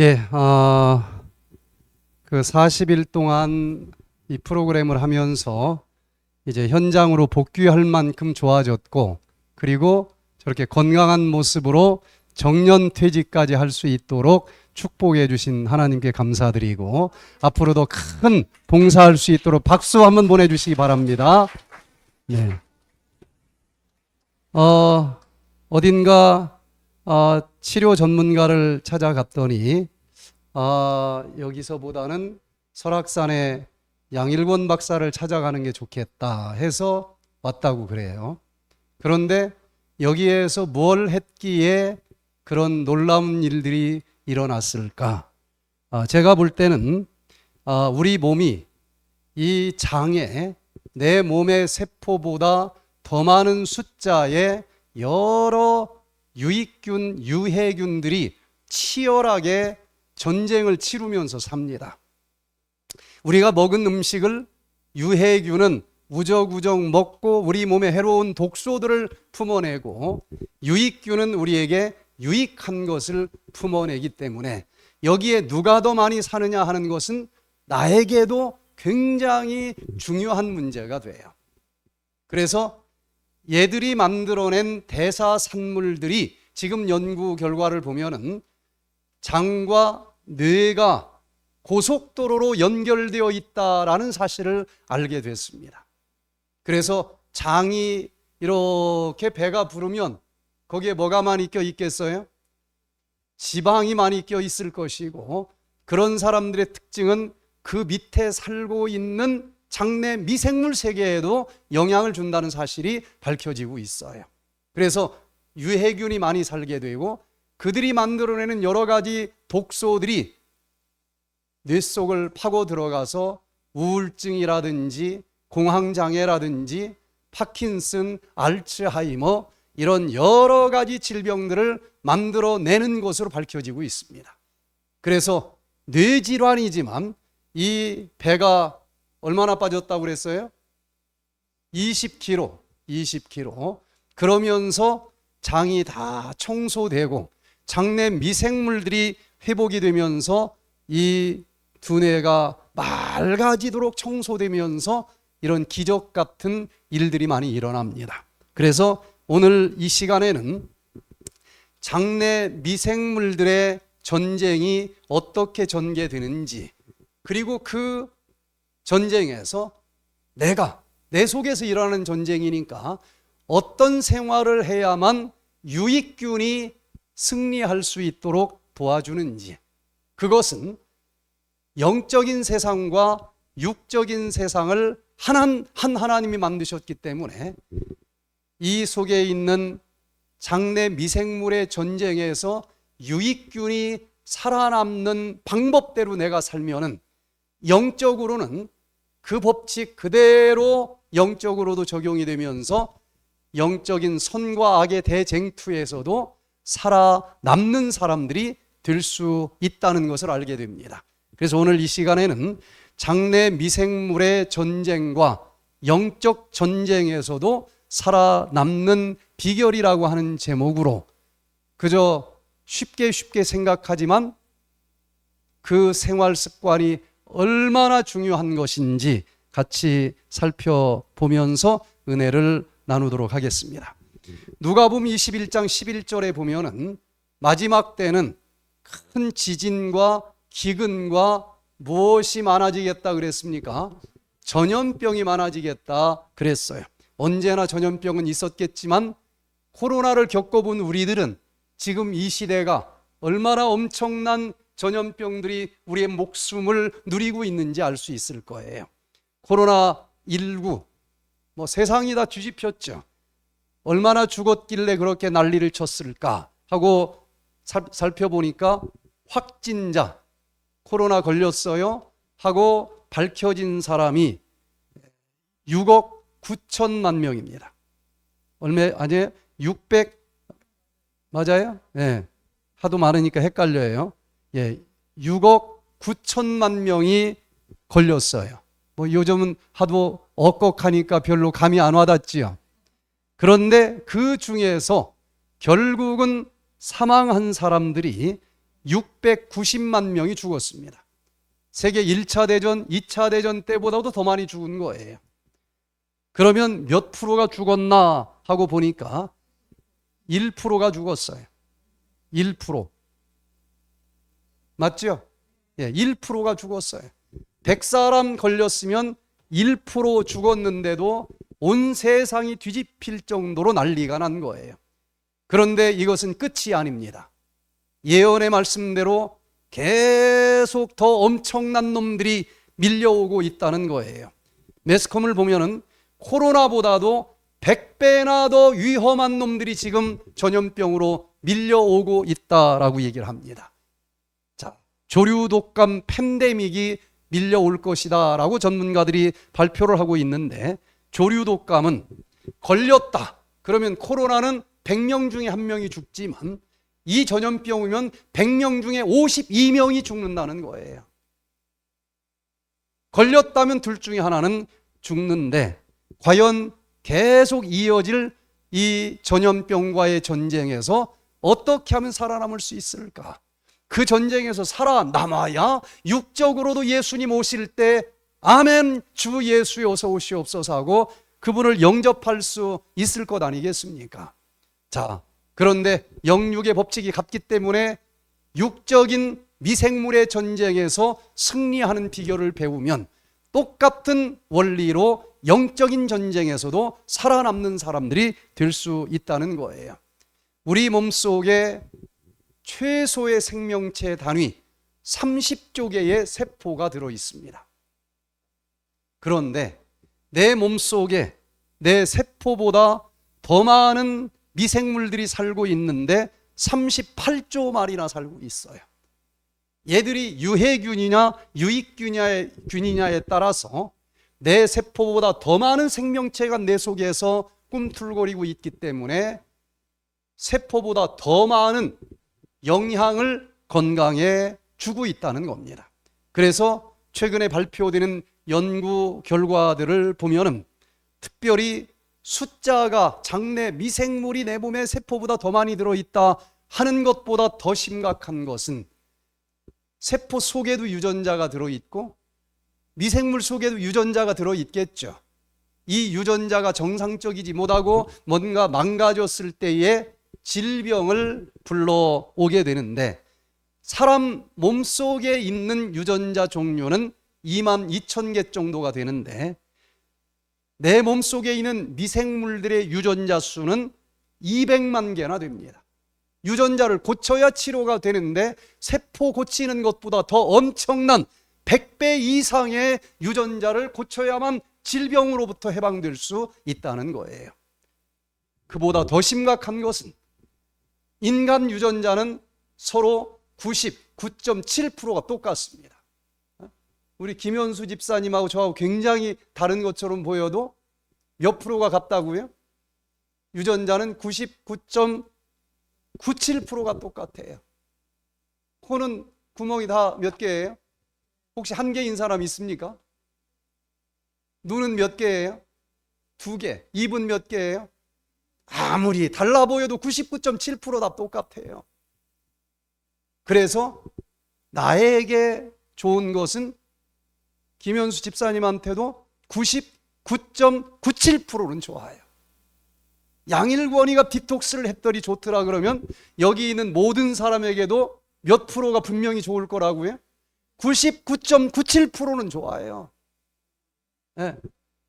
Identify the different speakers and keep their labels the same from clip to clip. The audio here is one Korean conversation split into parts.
Speaker 1: 예, 그 40일 동안 이 프로그램을 하면서 이제 현장으로 복귀할 만큼 좋아졌고, 그리고 저렇게 건강한 모습으로 정년퇴직까지 할 수 있도록 축복해 주신 하나님께 감사드리고, 앞으로도 큰 봉사할 수 있도록 박수 한번 보내주시기 바랍니다. 네. 어딘가 치료 전문가를 찾아갔더니 여기서보다는 설악산에 양일권 박사를 찾아가는 게 좋겠다 해서 왔다고 그래요. 그런데 여기에서 뭘 했기에 그런 놀라운 일들이 일어났을까? 제가 볼 때는 우리 몸이 이 장에 내 몸의 세포보다 더 많은 숫자의 여러 유익균, 유해균들이 치열하게 전쟁을 치르면서 삽니다. 우리가 먹은 음식을 유해균은 우적우적 먹고 우리 몸에 해로운 독소들을 품어내고, 유익균은 우리에게 유익한 것을 품어내기 때문에 여기에 누가 더 많이 사느냐 하는 것은 나에게도 굉장히 중요한 문제가 돼요. 그래서 얘들이 만들어낸 대사산물들이 지금 연구 결과를 보면은 장과 뇌가 고속도로로 연결되어 있다라는 사실을 알게 됐습니다. 그래서 장이 이렇게 배가 부르면 거기에 뭐가 많이 껴 있겠어요? 지방이 많이 껴 있을 것이고, 그런 사람들의 특징은 그 밑에 살고 있는 장내 미생물 세계에도 영향을 준다는 사실이 밝혀지고 있어요. 그래서 유해균이 많이 살게 되고, 그들이 만들어내는 여러 가지 독소들이 뇌 속을 파고 들어가서 우울증이라든지 공황장애라든지 파킨슨, 알츠하이머 이런 여러 가지 질병들을 만들어내는 것으로 밝혀지고 있습니다. 그래서 뇌질환이지만 이 배가 얼마나 빠졌다고 그랬어요? 20kg. 그러면서 장이 다 청소되고 장내 미생물들이 회복이 되면서 이 두뇌가 맑아지도록 청소되면서 이런 기적 같은 일들이 많이 일어납니다. 그래서 오늘 이 시간에는 장내 미생물들의 전쟁이 어떻게 전개되는지, 그리고 그 전쟁에서 내 속에서 일어나는 전쟁이니까 어떤 생활을 해야만 유익균이 승리할 수 있도록 도와주는지, 그것은 영적인 세상과 육적인 세상을 한 하나님이 만드셨기 때문에 이 속에 있는 장내 미생물의 전쟁에서 유익균이 살아남는 방법대로 내가 살면은 영적으로는 그 법칙 그대로 영적으로도 적용이 되면서 영적인 선과 악의 대쟁투에서도 살아남는 사람들이 될 수 있다는 것을 알게 됩니다. 그래서 오늘 이 시간에는 장내 미생물의 전쟁과 영적 전쟁에서도 살아남는 비결이라고 하는 제목으로, 그저 쉽게 생각하지만 그 생활 습관이 얼마나 중요한 것인지 같이 살펴보면서 은혜를 나누도록 하겠습니다. 누가복음 21장 11절에 보면은 마지막 때는 큰 지진과 기근과 무엇이 많아지겠다 그랬습니까? 전염병이 많아지겠다 그랬어요. 언제나 전염병은 있었겠지만 코로나를 겪어본 우리들은 지금 이 시대가 얼마나 엄청난 전염병들이 우리의 목숨을 누리고 있는지 알 수 있을 거예요. 코로나19 세상이 다 뒤집혔죠. 얼마나 죽었길래 그렇게 난리를 쳤을까 하고 살펴보니까 확진자, 코로나 걸렸어요 하고 밝혀진 사람이 6억 9천만 명입니다. 아니 600 맞아요? 네. 하도 많으니까 헷갈려요. 6억 9천만 명이 걸렸어요. 요즘은 하도 억걱하니까 별로 감이 안 와닿지요. 그런데 그 중에서 결국은 사망한 사람들이 690만 명이 죽었습니다. 세계 1차 대전, 2차 대전 때보다도 더 많이 죽은 거예요. 그러면 몇 프로가 죽었나 하고 보니까 1%가 죽었어요. 1%. 맞죠? 예, 1%가 죽었어요. 100사람 걸렸으면 1% 죽었는데도 온 세상이 뒤집힐 정도로 난리가 난 거예요. 그런데 이것은 끝이 아닙니다. 예언의 말씀대로 계속 더 엄청난 놈들이 밀려오고 있다는 거예요. 매스컴을 보면은 코로나보다도 100배나 더 위험한 놈들이 지금 전염병으로 밀려오고 있다라고 얘기를 합니다. 자, 조류 독감 팬데믹이 밀려올 것이다 라고 전문가들이 발표를 하고 있는데, 조류 독감은 걸렸다 그러면 코로나는 100명 중에 1명이 죽지만 이 전염병이면 100명 중에 52명이 죽는다는 거예요. 걸렸다면 둘 중에 하나는 죽는데, 과연 계속 이어질 이 전염병과의 전쟁에서 어떻게 하면 살아남을 수 있을까? 그 전쟁에서 살아남아야 육적으로도 예수님 오실 때 아멘 주 예수여 어서 오시옵소서 하고 그분을 영접할 수 있을 것 아니겠습니까? 자, 그런데 영육의 법칙이 같기 때문에 육적인 미생물의 전쟁에서 승리하는 비결을 배우면 똑같은 원리로 영적인 전쟁에서도 살아남는 사람들이 될 수 있다는 거예요. 우리 몸속에 최소의 생명체 단위 30조 개의 세포가 들어 있습니다. 그런데 내 몸속에 내 세포보다 더 많은 미생물들이 살고 있는데 38조 마리나 살고 있어요. 얘들이 유해균이냐 유익균이냐에 따라서 내 세포보다 더 많은 생명체가 내 속에서 꿈틀거리고 있기 때문에 세포보다 더 많은 영향을 건강에 주고 있다는 겁니다. 그래서 최근에 발표되는 연구 결과들을 보면은 특별히 숫자가 장내 미생물이 내 몸에 세포보다 더 많이 들어있다 하는 것보다 더 심각한 것은 세포 속에도 유전자가 들어있고 미생물 속에도 유전자가 들어있겠죠. 이 유전자가 정상적이지 못하고 뭔가 망가졌을 때에 질병을 불러오게 되는데, 사람 몸속에 있는 유전자 종류는 22,000개 정도가 되는데 내 몸속에 있는 미생물들의 유전자 수는 200만 개나 됩니다. 유전자를 고쳐야 치료가 되는데 세포 고치는 것보다 더 엄청난 100배 이상의 유전자를 고쳐야만 질병으로부터 해방될 수 있다는 거예요. 그보다 더 심각한 것은 인간 유전자는 서로 99.7%가 똑같습니다. 우리 김현수 집사님하고 저하고 굉장히 다른 것처럼 보여도 몇 프로가 같다고요? 유전자는 99.97%가 똑같아요. 코는 구멍이 다 몇 개예요? 혹시 한 개인 사람 있습니까? 눈은 몇 개예요? 2개. 입은 몇 개예요? 아무리 달라 보여도 99.7%다 똑같아요. 그래서 나에게 좋은 것은 김현수 집사님한테도 99.97%는 좋아요. 양일권이가 디톡스를 했더니 좋더라 그러면 여기 있는 모든 사람에게도 몇 프로가 분명히 좋을 거라고요? 99.97%는 좋아요. 네.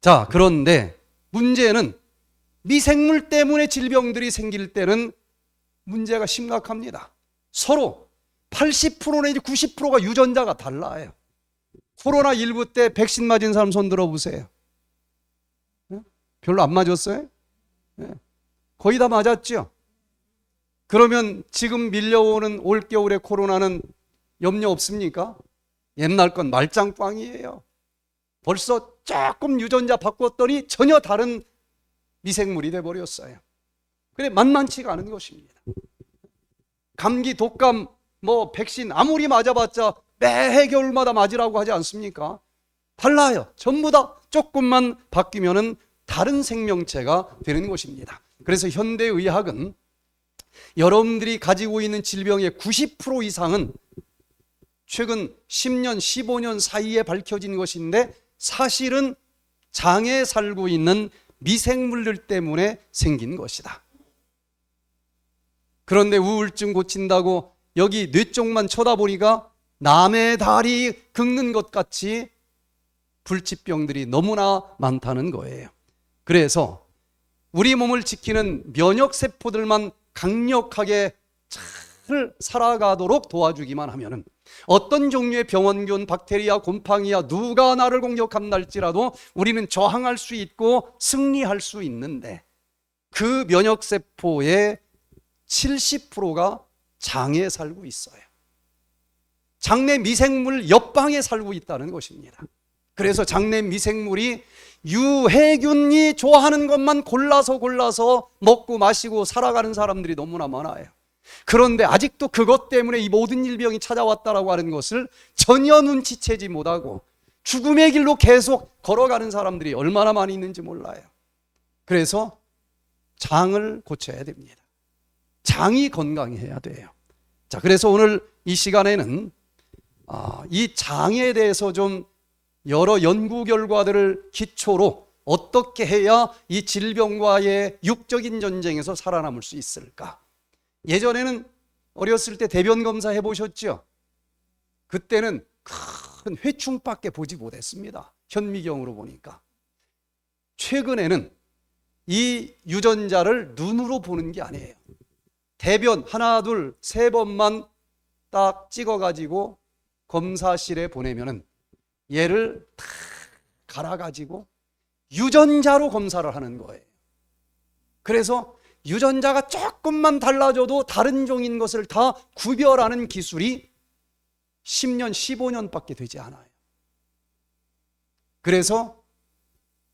Speaker 1: 자, 그런데 문제는 미생물 때문에 질병들이 생길 때는 문제가 심각합니다. 서로 80% 내지 90%가 유전자가 달라요. 코로나19 때 백신 맞은 사람 손 들어보세요. 네? 별로 안 맞았어요? 네. 거의 다 맞았죠? 그러면 지금 밀려오는 올겨울의 코로나는 염려 없습니까? 옛날 건 말짱꽝이에요. 벌써 조금 유전자 바꿨더니 전혀 다른 미생물이 돼버렸어요. 그래 만만치가 않은 것입니다. 감기, 독감, 백신 아무리 맞아봤자 매해 겨울마다 맞으라고 하지 않습니까? 달라요. 전부 다 조금만 바뀌면은 다른 생명체가 되는 것입니다. 그래서 현대의학은 여러분들이 가지고 있는 질병의 90% 이상은 최근 10년, 15년 사이에 밝혀진 것인데 사실은 장에 살고 있는 미생물들 때문에 생긴 것이다. 그런데 우울증 고친다고 여기 뇌 쪽만 쳐다보니까 남의 다리 긁는 것 같이 불치병들이 너무나 많다는 거예요. 그래서 우리 몸을 지키는 면역세포들만 강력하게 잘 살아가도록 도와주기만 하면은 어떤 종류의 병원균, 박테리아, 곰팡이야 누가 나를 공격한다 할지라도 우리는 저항할 수 있고 승리할 수 있는데 그 면역세포의 70%가 장에 살고 있어요. 장내 미생물 옆방에 살고 있다는 것입니다. 그래서 장내 미생물이 유해균이 좋아하는 것만 골라서 먹고 마시고 살아가는 사람들이 너무나 많아요. 그런데 아직도 그것 때문에 이 모든 질병이 찾아왔다라고 하는 것을 전혀 눈치채지 못하고 죽음의 길로 계속 걸어가는 사람들이 얼마나 많이 있는지 몰라요. 그래서 장을 고쳐야 됩니다. 장이 건강해야 돼요. 자, 그래서 오늘 이 시간에는 이 장에 대해서 좀 여러 연구 결과들을 기초로 어떻게 해야 이 질병과의 육적인 전쟁에서 살아남을 수 있을까? 예전에는 어렸을 때 대변 검사 해보셨죠? 그때는 큰 회충밖에 보지 못했습니다. 현미경으로 보니까. 최근에는 이 유전자를 눈으로 보는 게 아니에요. 대변 하나, 둘, 세 번만 딱 찍어가지고 검사실에 보내면은 얘를 다 갈아가지고 유전자로 검사를 하는 거예요. 그래서 유전자가 조금만 달라져도 다른 종인 것을 다 구별하는 기술이 10년, 15년밖에 되지 않아요. 그래서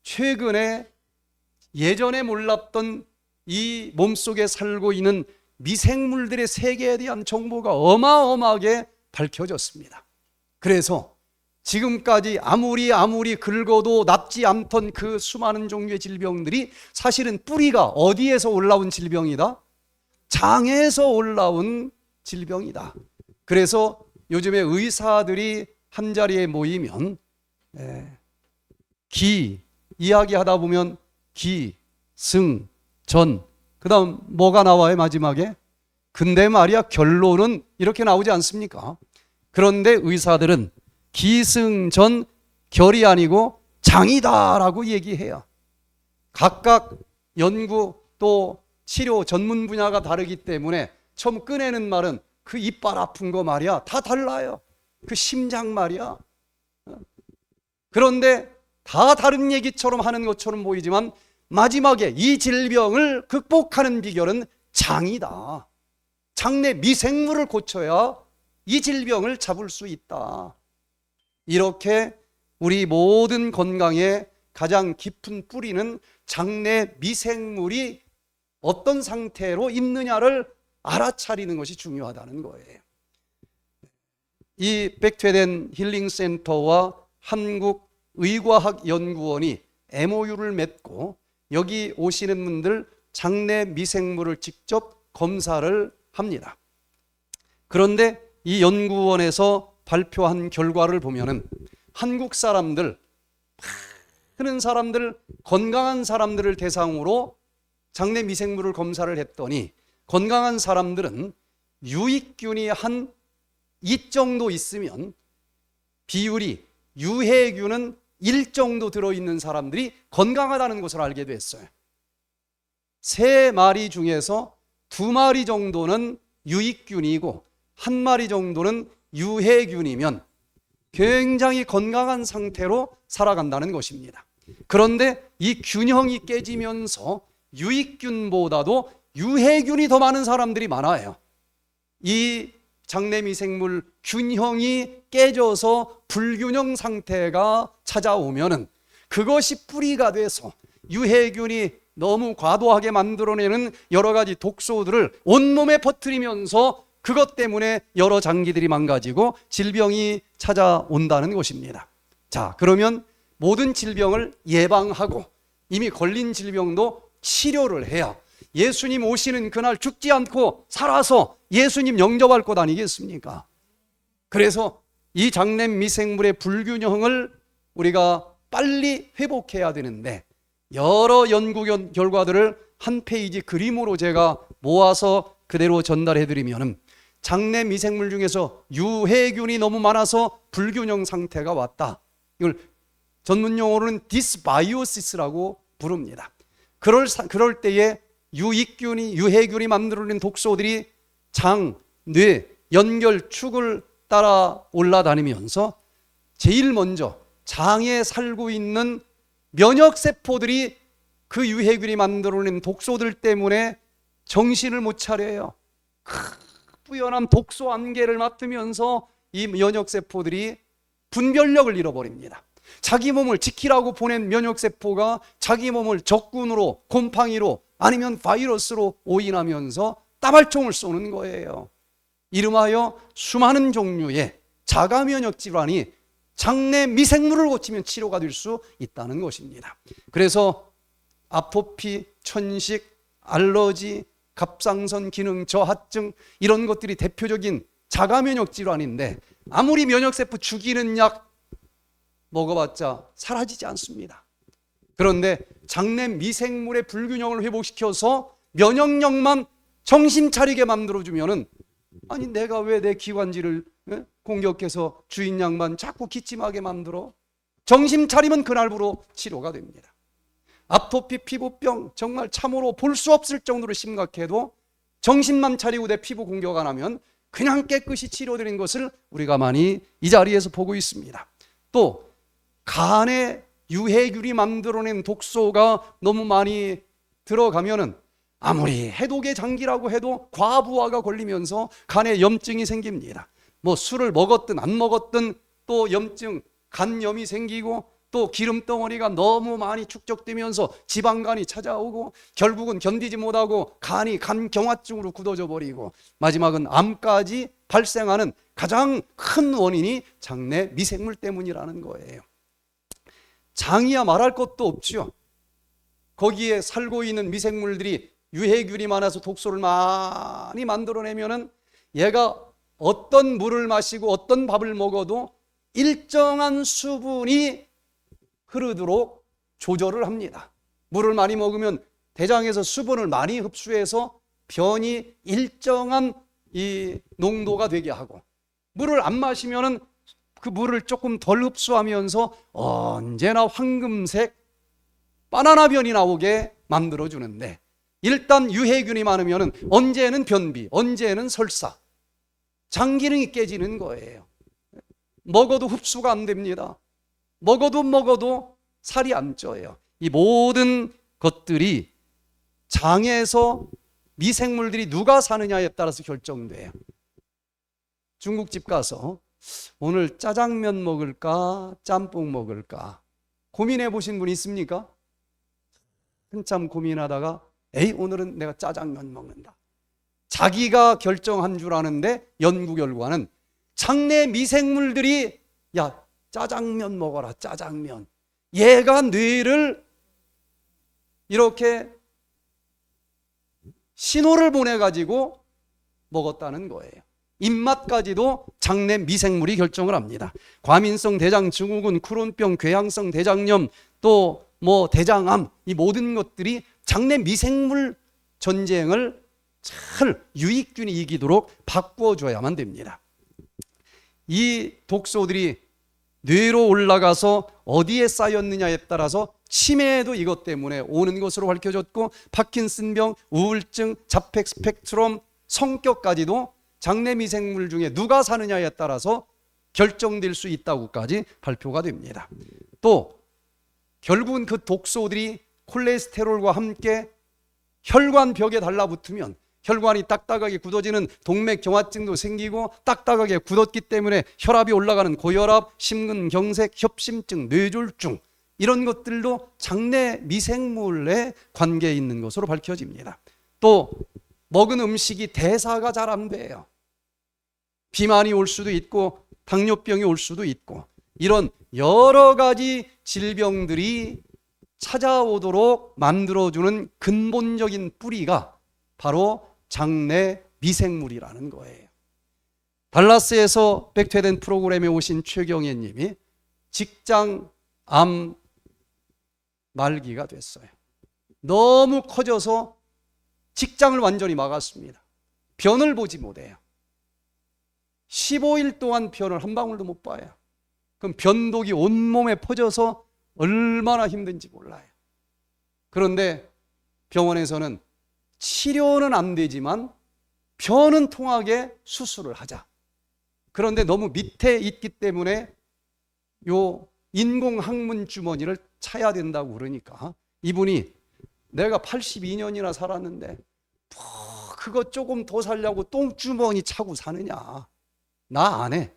Speaker 1: 최근에 예전에 몰랐던 이 몸속에 살고 있는 미생물들의 세계에 대한 정보가 어마어마하게 밝혀졌습니다. 그래서 지금까지 아무리 긁어도 낫지 않던 그 수많은 종류의 질병들이 사실은 뿌리가 어디에서 올라온 질병이다? 장에서 올라온 질병이다. 그래서 요즘에 의사들이 한자리에 모이면 기 이야기하다 보면 기, 승, 전, 그 다음 뭐가 나와요 마지막에? 근데 말이야 결론은 이렇게 나오지 않습니까? 그런데 의사들은 기승전 결이 아니고 장이다라고 얘기해요. 각각 연구 또 치료 전문 분야가 다르기 때문에 처음 꺼내는 말은 그 이빨 아픈 거 말이야 다 달라요. 그 심장 말이야. 그런데 다 다른 얘기처럼 하는 것처럼 보이지만 마지막에 이 질병을 극복하는 비결은 장이다. 장내 미생물을 고쳐야 이 질병을 잡을 수 있다. 이렇게 우리 모든 건강의 가장 깊은 뿌리는 장내 미생물이 어떤 상태로 있느냐를 알아차리는 것이 중요하다는 거예요. 이 백퇴된 힐링센터와 한국의과학연구원이 MOU를 맺고 여기 오시는 분들 장내 미생물을 직접 검사를 합니다. 그런데 이 연구원에서 발표한 결과를 보면은 한국 사람들, 많은 사람들, 건강한 사람들을 대상으로 장내 미생물을 검사를 했더니 건강한 사람들은 유익균이 한 2 정도 있으면 비율이 유해균은 1 정도 들어있는 사람들이 건강하다는 것을 알게 됐어요. 3마리 중에서 2마리 정도는 유익균이고 1마리 정도는 유해균이면 굉장히 건강한 상태로 살아간다는 것입니다. 그런데 이 균형이 깨지면서 유익균보다도 유해균이 더 많은 사람들이 많아요. 이 장내미생물 균형이 깨져서 불균형 상태가 찾아오면은 그것이 뿌리가 돼서 유해균이 너무 과도하게 만들어내는 여러 가지 독소들을 온몸에 퍼뜨리면서 그것 때문에 여러 장기들이 망가지고 질병이 찾아온다는 것입니다. 자, 그러면 모든 질병을 예방하고 이미 걸린 질병도 치료를 해야 예수님 오시는 그날 죽지 않고 살아서 예수님 영접할 것 아니겠습니까? 그래서 이 장내 미생물의 불균형을 우리가 빨리 회복해야 되는데, 여러 연구 결과들을 한 페이지 그림으로 제가 모아서 그대로 전달해 드리면, 장내 미생물 중에서 유해균이 너무 많아서 불균형 상태가 왔다. 이걸 전문 용어로는 디스바이오시스라고 부릅니다. 그럴 때에 유해균이 만들어낸 독소들이 장, 뇌, 연결, 축을 따라 올라다니면서 제일 먼저 장에 살고 있는 면역세포들이 그 유해균이 만들어낸 독소들 때문에 정신을 못 차려요. 뿌연한 독소 안개를 맡으면서 이 면역세포들이 분별력을 잃어버립니다. 자기 몸을 지키라고 보낸 면역세포가 자기 몸을 적군으로, 곰팡이로, 아니면 바이러스로 오인하면서 따발총을 쏘는 거예요. 이름하여 수많은 종류의 자가면역 질환이 장내 미생물을 고치면 치료가 될 수 있다는 것입니다. 그래서 아토피, 천식, 알러지, 갑상선 기능 저하증, 이런 것들이 대표적인 자가면역 질환인데, 아무리 면역세포 죽이는 약 먹어봤자 사라지지 않습니다. 그런데 장내 미생물의 불균형을 회복시켜서 면역력만 정신 차리게 만들어주면은, 아니 내가 왜 내 기관지를 공격해서 주인 양만 자꾸 기침하게 만들어? 정신 차리면 그날부로 치료가 됩니다. 아토피, 피부병, 정말 참으로 볼 수 없을 정도로 심각해도 정신만 차리고 내 피부 공격 안 하면 그냥 깨끗이 치료되는 것을 우리가 많이 이 자리에서 보고 있습니다. 또 간에 유해균이 만들어낸 독소가 너무 많이 들어가면은 아무리 해독의 장기라고 해도 과부하가 걸리면서 간에 염증이 생깁니다. 뭐 술을 먹었든 안 먹었든 또 염증, 간염이 생기고, 또 기름덩어리가 너무 많이 축적되면서 지방간이 찾아오고, 결국은 견디지 못하고 간이 간경화증으로 굳어져 버리고, 마지막은 암까지 발생하는 가장 큰 원인이 장내 미생물 때문이라는 거예요. 장이야 말할 것도 없죠. 거기에 살고 있는 미생물들이 유해균이 많아서 독소를 많이 만들어내면은 얘가 어떤 물을 마시고 어떤 밥을 먹어도 일정한 수분이 흐르도록 조절을 합니다. 물을 많이 먹으면 대장에서 수분을 많이 흡수해서 변이 일정한 이 농도가 되게 하고, 물을 안 마시면은 그 물을 조금 덜 흡수하면서 언제나 황금색 바나나 변이 나오게 만들어주는데, 일단 유해균이 많으면 언제는 변비, 언제는 설사, 장 기능이 깨지는 거예요. 먹어도 흡수가 안 됩니다. 먹어도 살이 안 쪄요. 이 모든 것들이 장에서 미생물들이 누가 사느냐에 따라서 결정돼요. 중국집 가서 오늘 짜장면 먹을까 짬뽕 먹을까 고민해 보신 분 있습니까? 한참 고민하다가 오늘은 내가 짜장면 먹는다. 자기가 결정한 줄 아는데 연구 결과는 장내 미생물들이 야 짜장면 먹어라 짜장면, 얘가 뇌를 이렇게 신호를 보내가지고 먹었다는 거예요. 입맛까지도 장내 미생물이 결정을 합니다. 과민성 대장 증후군, 크론병, 궤양성 대장염, 또 뭐 대장암, 이 모든 것들이 장내 미생물 전쟁을 잘 유익균이 이기도록 바꿔줘야만 됩니다. 이 독소들이 뇌로 올라가서 어디에 쌓였느냐에 따라서 치매도 이것 때문에 오는 것으로 밝혀졌고, 파킨슨병, 우울증, 자폐 스펙트럼, 성격까지도 장내 미생물 중에 누가 사느냐에 따라서 결정될 수 있다고까지 발표가 됩니다. 또 결국은 그 독소들이 콜레스테롤과 함께 혈관벽에 달라붙으면 혈관이 딱딱하게 굳어지는 동맥경화증도 생기고, 딱딱하게 굳었기 때문에 혈압이 올라가는 고혈압, 심근경색, 협심증, 뇌졸중, 이런 것들도 장내 미생물에 관계 있는 것으로 밝혀집니다. 또 먹은 음식이 대사가 잘 안 돼요. 비만이 올 수도 있고 당뇨병이 올 수도 있고, 이런 여러 가지 질병들이 찾아오도록 만들어주는 근본적인 뿌리가 바로 장내 미생물이라는 거예요. 달라스에서 백퇴된 프로그램에 오신 최경애 님이 직장 암 말기가 됐어요. 너무 커져서 직장을 완전히 막았습니다. 변을 보지 못해요. 15일 동안 변을 한 방울도 못 봐요. 그럼 변독이 온몸에 퍼져서 얼마나 힘든지 몰라요. 그런데 병원에서는 치료는 안 되지만 변은 통하게 수술을 하자. 그런데 너무 밑에 있기 때문에 요 인공 항문 주머니를 차야 된다고 그러니까 이분이 내가 82년이나 살았는데 그거 조금 더 살려고 똥주머니 차고 사느냐. 나 안 해.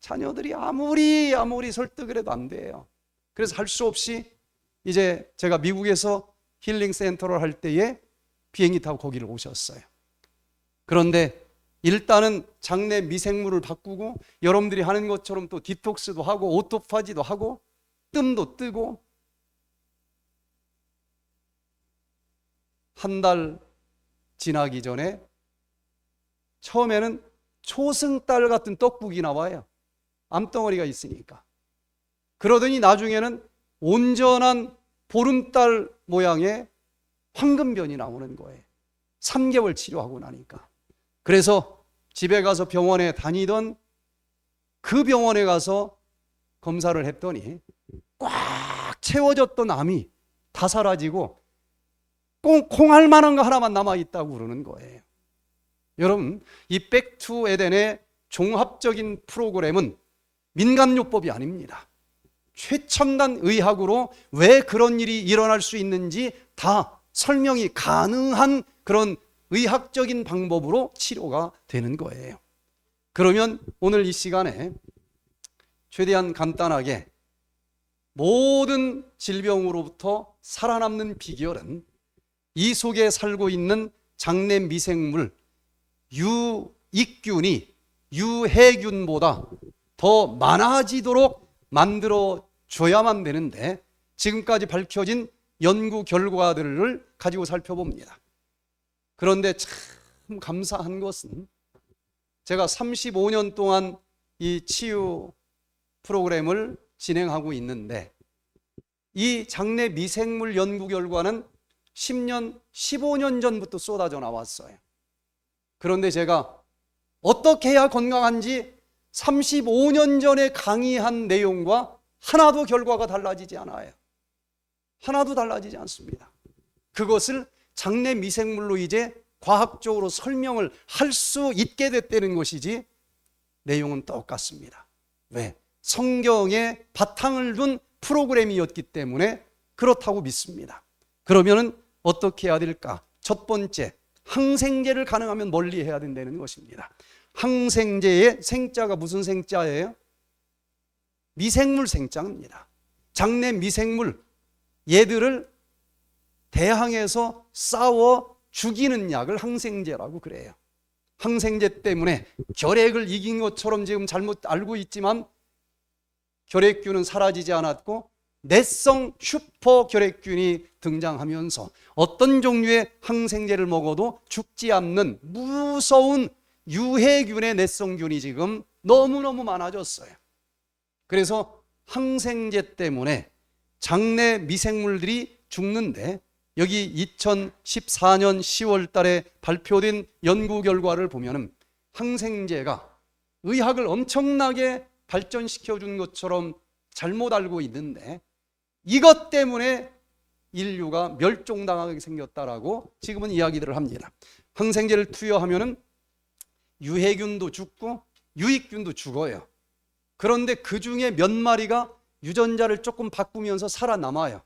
Speaker 1: 자녀들이 아무리 설득을 해도 안 돼요. 그래서 할 수 없이 이제 제가 미국에서 힐링 센터를 할 때에 비행기 타고 거기를 오셨어요. 그런데 일단은 장내 미생물을 바꾸고 여러분들이 하는 것처럼 또 디톡스도 하고 오토파지도 하고 뜸도 뜨고 한 달 지나기 전에 처음에는 초승달 같은 떡국이 나와요. 암덩어리가 있으니까. 그러더니 나중에는 온전한 보름달 모양의 황금변이 나오는 거예요. 3개월 치료하고 나니까. 그래서 집에 가서 병원에 다니던 그 병원에 가서 검사를 했더니 꽉 채워졌던 암이 다 사라지고 콩알 만한 거 하나만 남아있다고 그러는 거예요. 여러분, 이 백투 에덴의 종합적인 프로그램은 민간요법이 아닙니다. 최첨단 의학으로 왜 그런 일이 일어날 수 있는지 다 설명이 가능한 그런 의학적인 방법으로 치료가 되는 거예요. 그러면 오늘 이 시간에 최대한 간단하게 모든 질병으로부터 살아남는 비결은 이 속에 살고 있는 장내 미생물 유익균이 유해균보다 더 많아지도록 만들어줘야만 되는데 지금까지 밝혀진 연구 결과들을 가지고 살펴봅니다. 그런데 참 감사한 것은 제가 35년 동안 이 치유 프로그램을 진행하고 있는데 이 장내 미생물 연구 결과는 10년, 15년 전부터 쏟아져 나왔어요. 그런데 제가 어떻게 해야 건강한지 35년 전에 강의한 내용과 하나도 결과가 달라지지 않아요. 하나도 달라지지 않습니다. 그것을 장내 미생물로 이제 과학적으로 설명을 할 수 있게 됐다는 것이지 내용은 똑같습니다. 왜? 성경에 바탕을 둔 프로그램이었기 때문에 그렇다고 믿습니다. 그러면 어떻게 해야 될까? 첫 번째, 항생제를 가능하면 멀리 해야 된다는 것입니다. 항생제의 생자가 무슨 생자예요? 미생물 생자입니다. 장내 미생물, 얘들을 대항해서 싸워 죽이는 약을 항생제라고 그래요. 항생제 때문에 결핵을 이긴 것처럼 지금 잘못 알고 있지만 결핵균은 사라지지 않았고 내성 슈퍼 결핵균이 등장하면서 어떤 종류의 항생제를 먹어도 죽지 않는 무서운 유해균의 내성균이 지금 너무너무 많아졌어요. 그래서 항생제 때문에 장내 미생물들이 죽는데 여기 2014년 10월 달에 발표된 연구 결과를 보면은 항생제가 의학을 엄청나게 발전시켜 준 것처럼 잘못 알고 있는데 이것 때문에 인류가 멸종당하게 생겼다라고 지금은 이야기들을 합니다. 항생제를 투여하면은 유해균도 죽고 유익균도 죽어요. 그런데 그 중에 몇 마리가 유전자를 조금 바꾸면서 살아남아요.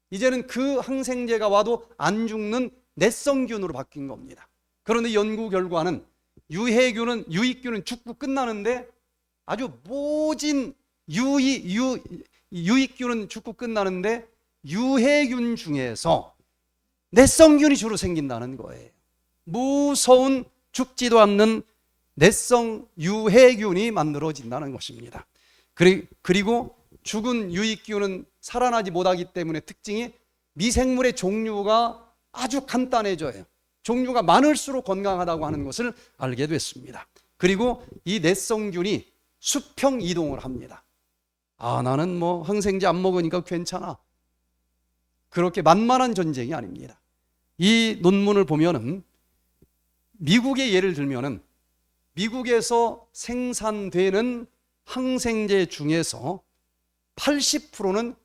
Speaker 1: 이제는 그 항생제가 와도 안 죽는 내성균으로 바뀐 겁니다. 그런데 연구 결과는 유익균은 죽고 끝나는데 아주 모진 유익균은 죽고 끝나는데 유해균 중에서 내성균이 주로 생긴다는 거예요. 무서운 죽지도 않는 내성 유해균이 만들어진다는 것입니다. 그리고 죽은 유익균은 살아나지 못하기 때문에 특징이 미생물의 종류가 아주 간단해져요. 종류가 많을수록 건강하다고 하는 것을 알게 됐습니다. 그리고 이 뇌성균이 수평 이동을 합니다. 나는 뭐 항생제 안 먹으니까 괜찮아. 그렇게 만만한 전쟁이 아닙니다. 이 논문을 보면은 미국의 예를 들면은 미국에서 생산되는 항생제 중에서 80%는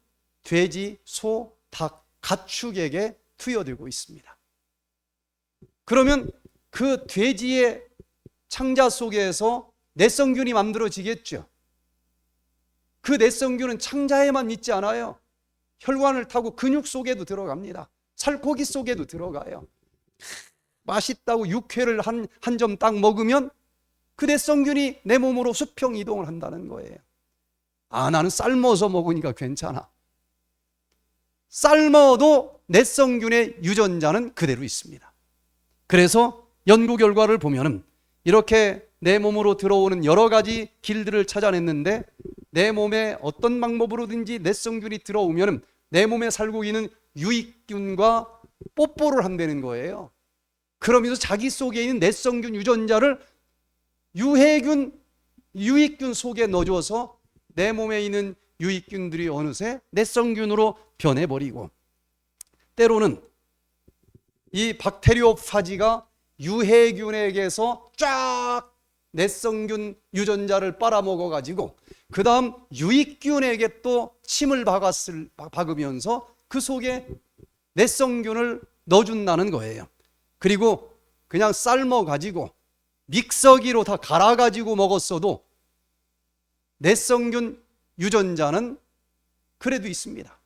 Speaker 1: 돼지, 소, 닭, 가축에게 투여되고 있습니다. 그러면 그 돼지의 창자 속에서 뇌성균이 만들어지겠죠. 그 뇌성균은 창자에만 있지 않아요. 혈관을 타고 근육 속에도 들어갑니다. 살코기 속에도 들어가요. 맛있다고 육회를 한 점 딱 먹으면 그 뇌성균이 내 몸으로 수평 이동을 한다는 거예요. 나는 삶아서 먹으니까 괜찮아. 삶아도 뇌성균의 유전자는 그대로 있습니다. 그래서 연구 결과를 보면은 이렇게 내 몸으로 들어오는 여러 가지 길들을 찾아냈는데 내 몸에 어떤 방법으로든지 뇌성균이 들어오면 내 몸에 살고 있는 유익균과 뽀뽀를 한다는 거예요. 그러면서 자기 속에 있는 뇌성균 유전자를 유해균, 유익균 속에 넣어줘서 내 몸에 있는 유익균들이 어느새 뇌성균으로 변해버리고, 때로는 이 박테리오파지가 유해균에게서 쫙 뇌성균 유전자를 빨아먹어가지고 그 다음 유익균에게 또 침을 박으면서 그 속에 뇌성균을 넣어준다는 거예요. 그리고 그냥 삶아가지고 믹서기로 다 갈아가지고 먹었어도 뇌성균 유전자는 그래도 있습니다.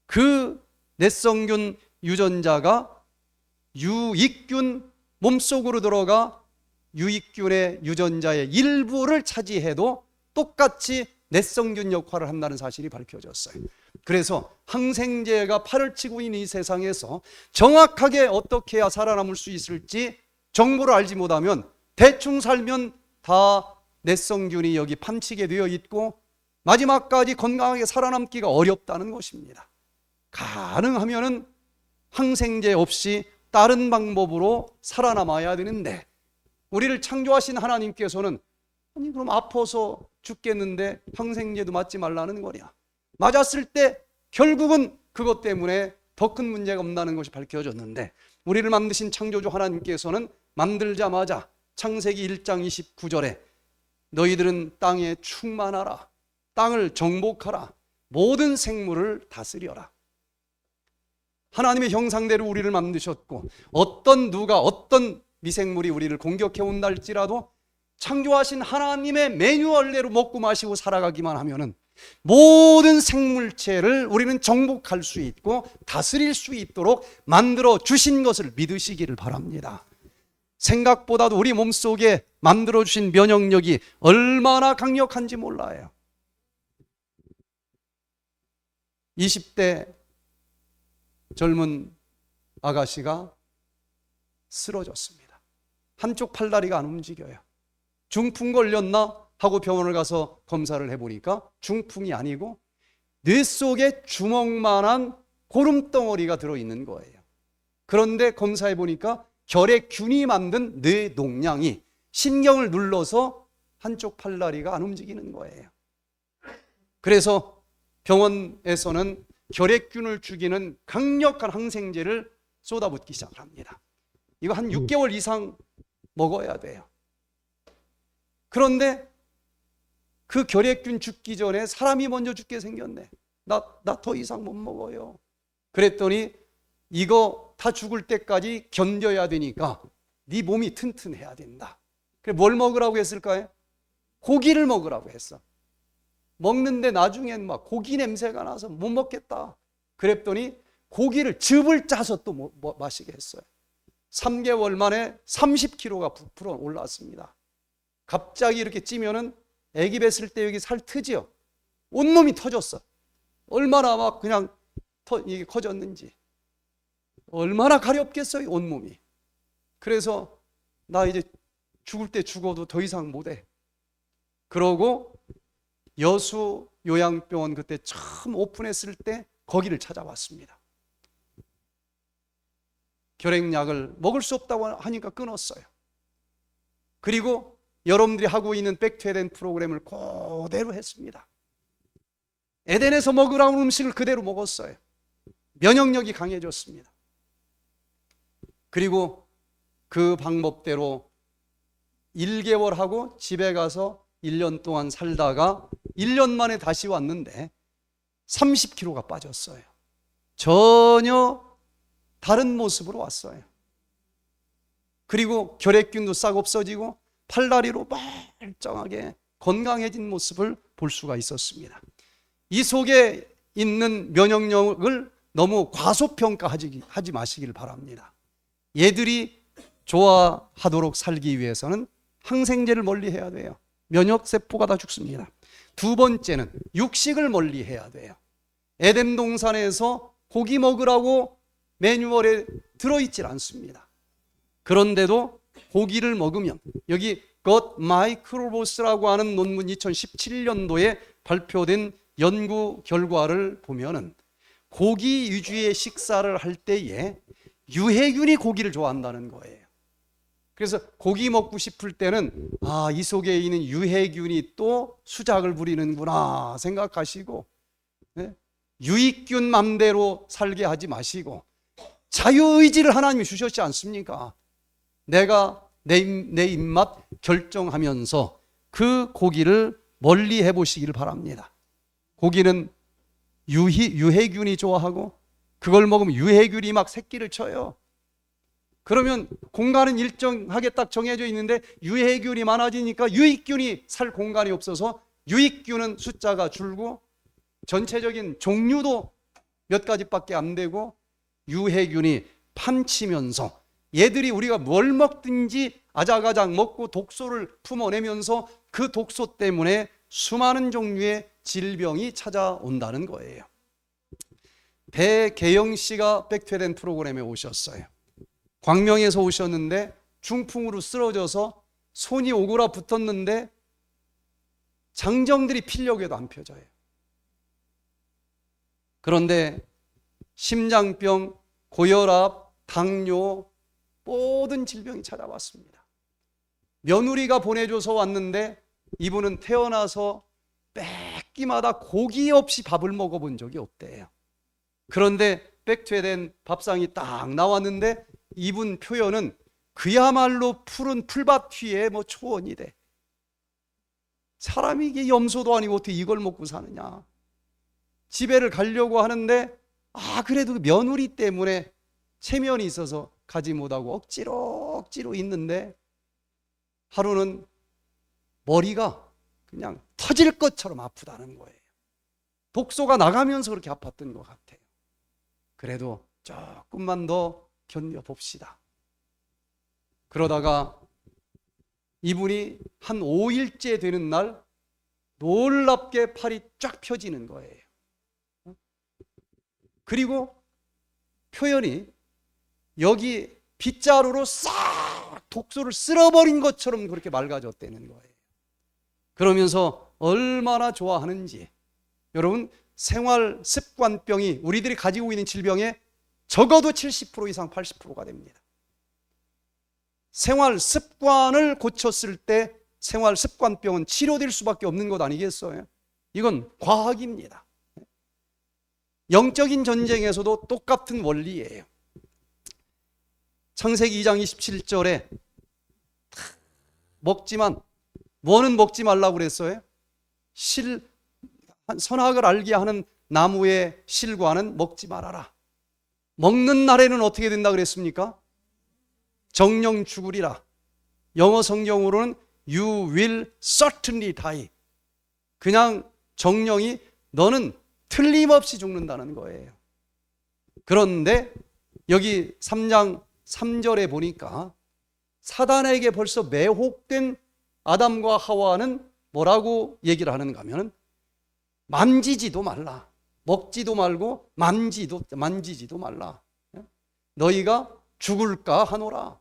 Speaker 1: 그 뇌성균 유전자가 유익균 몸속으로 들어가 유익균의 유전자의 일부를 차지해도 똑같이 뇌성균 역할을 한다는 사실이 밝혀졌어요. 그래서 항생제가 판을 치고 있는 이 세상에서 정확하게 어떻게 해야 살아남을 수 있을지 정보를 알지 못하면 대충 살면 다 뇌성균이 여기 판치게 되어 있고 마지막까지 건강하게 살아남기가 어렵다는 것입니다. 가능하면은 항생제 없이 다른 방법으로 살아남아야 되는데, 우리를 창조하신 하나님께서는 아니 그럼 아파서 죽겠는데 항생제도 맞지 말라는 거냐? 맞았을 때 결국은 그것 때문에 더 큰 문제가 없다는 것이 밝혀졌는데, 우리를 만드신 창조주 하나님께서는 만들자마자 창세기 1장 29절에 너희들은 땅에 충만하라, 땅을 정복하라, 모든 생물을 다스려라. 하나님의 형상대로 우리를 만드셨고 어떤 미생물이 우리를 공격해 온다 할지라도 창조하신 하나님의 매뉴얼대로 먹고 마시고 살아가기만 하면은 모든 생물체를 우리는 정복할 수 있고 다스릴 수 있도록 만들어 주신 것을 믿으시기를 바랍니다. 생각보다도 우리 몸속에 만들어 주신 면역력이 얼마나 강력한지 몰라요. 20대 젊은 아가씨가 쓰러졌습니다. 한쪽 팔다리가 안 움직여요. 중풍 걸렸나 하고 병원을 가서 검사를 해보니까 중풍이 아니고 뇌 속에 주먹만한 고름덩어리가 들어있는 거예요. 그런데 검사해 보니까 결핵균이 만든 뇌 농양이 신경을 눌러서 한쪽 팔다리가 안 움직이는 거예요. 그래서 병원에서는 결핵균을 죽이는 강력한 항생제를 쏟아붓기 시작합니다. 이거 한 6개월 이상 먹어야 돼요. 그런데 그 결핵균 죽기 전에 사람이 먼저 죽게 생겼네. 나 더 이상 못 먹어요. 그랬더니 이거 다 죽을 때까지 견뎌야 되니까 네 몸이 튼튼해야 된다. 그래 뭘 먹으라고 했을까요? 고기를 먹으라고 했어. 먹는데 나중엔 막 고기 냄새가 나서 못 먹겠다. 그랬더니 고기를 즙을 짜서 또 마시게 했어요. 3개월 만에 30kg가 부풀어 올랐습니다. 갑자기 이렇게 찌면은 아기 뱄을 때 여기 살 트지요. 온몸이 터졌어. 얼마나 막 그냥 이게 커졌는지. 얼마나 가렵겠어요, 온몸이. 그래서 나 이제 죽을 때 죽어도 더 이상 못해. 그러고 여수 요양병원 그때 처음 오픈했을 때 거기를 찾아왔습니다. 결핵약을 먹을 수 없다고 하니까 끊었어요. 그리고 여러분들이 하고 있는 백투에덴 프로그램을 그대로 했습니다. 에덴에서 먹으라는 음식을 그대로 먹었어요. 면역력이 강해졌습니다. 그리고 그 방법대로 1개월 하고 집에 가서 1년 동안 살다가 1년 만에 다시 왔는데 30kg가 빠졌어요. 전혀 다른 모습으로 왔어요. 그리고 결핵균도 싹 없어지고 팔다리로 멀쩡하게 건강해진 모습을 볼 수가 있었습니다. 이 속에 있는 면역력을 너무 과소평가하지 마시길 바랍니다. 얘들이 좋아하도록 살기 위해서는 항생제를 멀리 해야 돼요. 면역세포가 다 죽습니다. 두 번째는 육식을 멀리 해야 돼요. 에덴 동산에서 고기 먹으라고 매뉴얼에 들어있질 않습니다. 그런데도 고기를 먹으면, 여기 got microbes라고 하는 논문 2017년도에 발표된 연구 결과를 보면은 고기 위주의 식사를 할 때에 유해균이 고기를 좋아한다는 거예요. 그래서 고기 먹고 싶을 때는 이 속에 있는 유해균이 또 수작을 부리는구나 생각하시고, 유익균 맘대로 살게 하지 마시고 자유의지를 하나님이 주셨지 않습니까? 내가 내 입맛 결정하면서 그 고기를 멀리 해보시길 바랍니다. 고기는 유해균이 좋아하고 그걸 먹으면 유해균이 막 새끼를 쳐요. 그러면 공간은 일정하게 딱 정해져 있는데 유해균이 많아지니까 유익균이 살 공간이 없어서 유익균은 숫자가 줄고 전체적인 종류도 몇 가지밖에 안 되고 유해균이 판치면서 얘들이 우리가 뭘 먹든지 아작아작 먹고 독소를 품어내면서 그 독소 때문에 수많은 종류의 질병이 찾아온다는 거예요. 배계영 씨가 백투에덴 프로그램에 오셨어요. 광명에서 오셨는데 중풍으로 쓰러져서 손이 오그라 붙었는데 장정들이 피려고 해도 안 펴져요. 그런데 심장병, 고혈압, 당뇨, 모든 질병이 찾아왔습니다. 며느리가 보내줘서 왔는데 이분은 태어나서 뺏기마다 고기 없이 밥을 먹어본 적이 없대요. 그런데 백투에덴 밥상이 딱 나왔는데 이분 표현은 그야말로 푸른 풀밭 위에 초원이 돼. 사람이 이게 염소도 아니고 어떻게 이걸 먹고 사느냐. 집에를 가려고 하는데 그래도 며느리 때문에 체면이 있어서 가지 못하고 억지로 있는데 하루는 머리가 그냥 터질 것처럼 아프다는 거예요. 독소가 나가면서 그렇게 아팠던 것 같아요. 그래도 조금만 더 견뎌봅시다. 그러다가 이분이 한 5일째 되는 날 놀랍게 팔이 쫙 펴지는 거예요. 그리고 표현이 여기 빗자루로 싹 독소를 쓸어버린 것처럼 그렇게 맑아졌다는 거예요. 그러면서 얼마나 좋아하는지. 여러분, 생활 습관병이 우리들이 가지고 있는 질병의 적어도 70% 이상 80%가 됩니다. 생활 습관을 고쳤을 때 생활 습관병은 치료될 수밖에 없는 것 아니겠어요? 이건 과학입니다. 영적인 전쟁에서도 똑같은 원리예요. 창세기 2장 27절에 먹지만 뭐는 먹지 말라고 그랬어요? 선악을 알게 하는 나무의 실과는 먹지 말아라. 먹는 날에는 어떻게 된다 그랬습니까? 정령 죽으리라. 영어 성경으로는 You will certainly die. 그냥 정령이 너는 틀림없이 죽는다는 거예요. 그런데 여기 3장 3절에 보니까 사단에게 벌써 매혹된 아담과 하와는 뭐라고 얘기를 하는가 하면 만지지도 말라. 먹지도 말고 만지지도 말라. 너희가 죽을까 하노라.